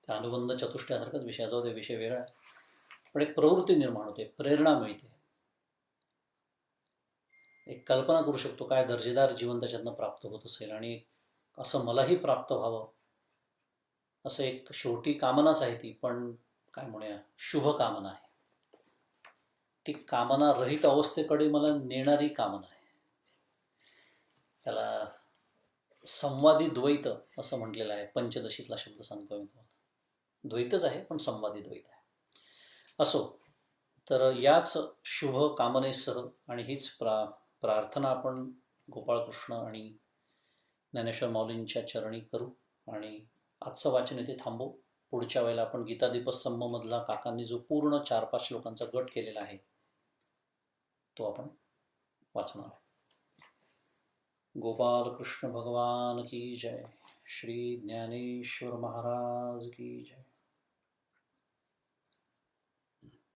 त्या अनुबंध चतुष्टयासारखाच विषयाचा होते, विषय वेगळा आहे, पण एक प्रवृत्ती निर्माण होते, प्रेरणा मिळते. एक कल्पना करू शकतो काय दर्जेदार जीवन त्याच्यातनं प्राप्त होत असेल. आणि असं मलाही प्राप्त व्हावं असं एक शेवटी कामनाच आहे ती, पण काय म्हणूया शुभ कामना आहे. ती कामना रहित अवस्थेकडे मला नेणारी कामना आहे. त्याला संवादी द्वैत असं म्हटलेलं आहे. पंचदशीतला शब्द सांगतो मी तुम्हाला. द्वैतच आहे पण संवादी द्वैत आहे. असो, तर याच शुभ कामनेसह आणि हीच प्रार्थना आपण गोपाळकृष्ण आणि ज्ञानेश्वर माऊलींच्या चरणी करू. आणि आजचं वाचन इथे थांबू. पुढच्या वेळेला आपण गीतादीप स्तंभमधला काकांनी जो पूर्ण 4-5 श्लोकांचा गट केलेला आहे तो आपण वाचणार आहे. गोपाल कृष्ण भगवान की जय. श्री ज्ञानेश्वर महाराज की जय.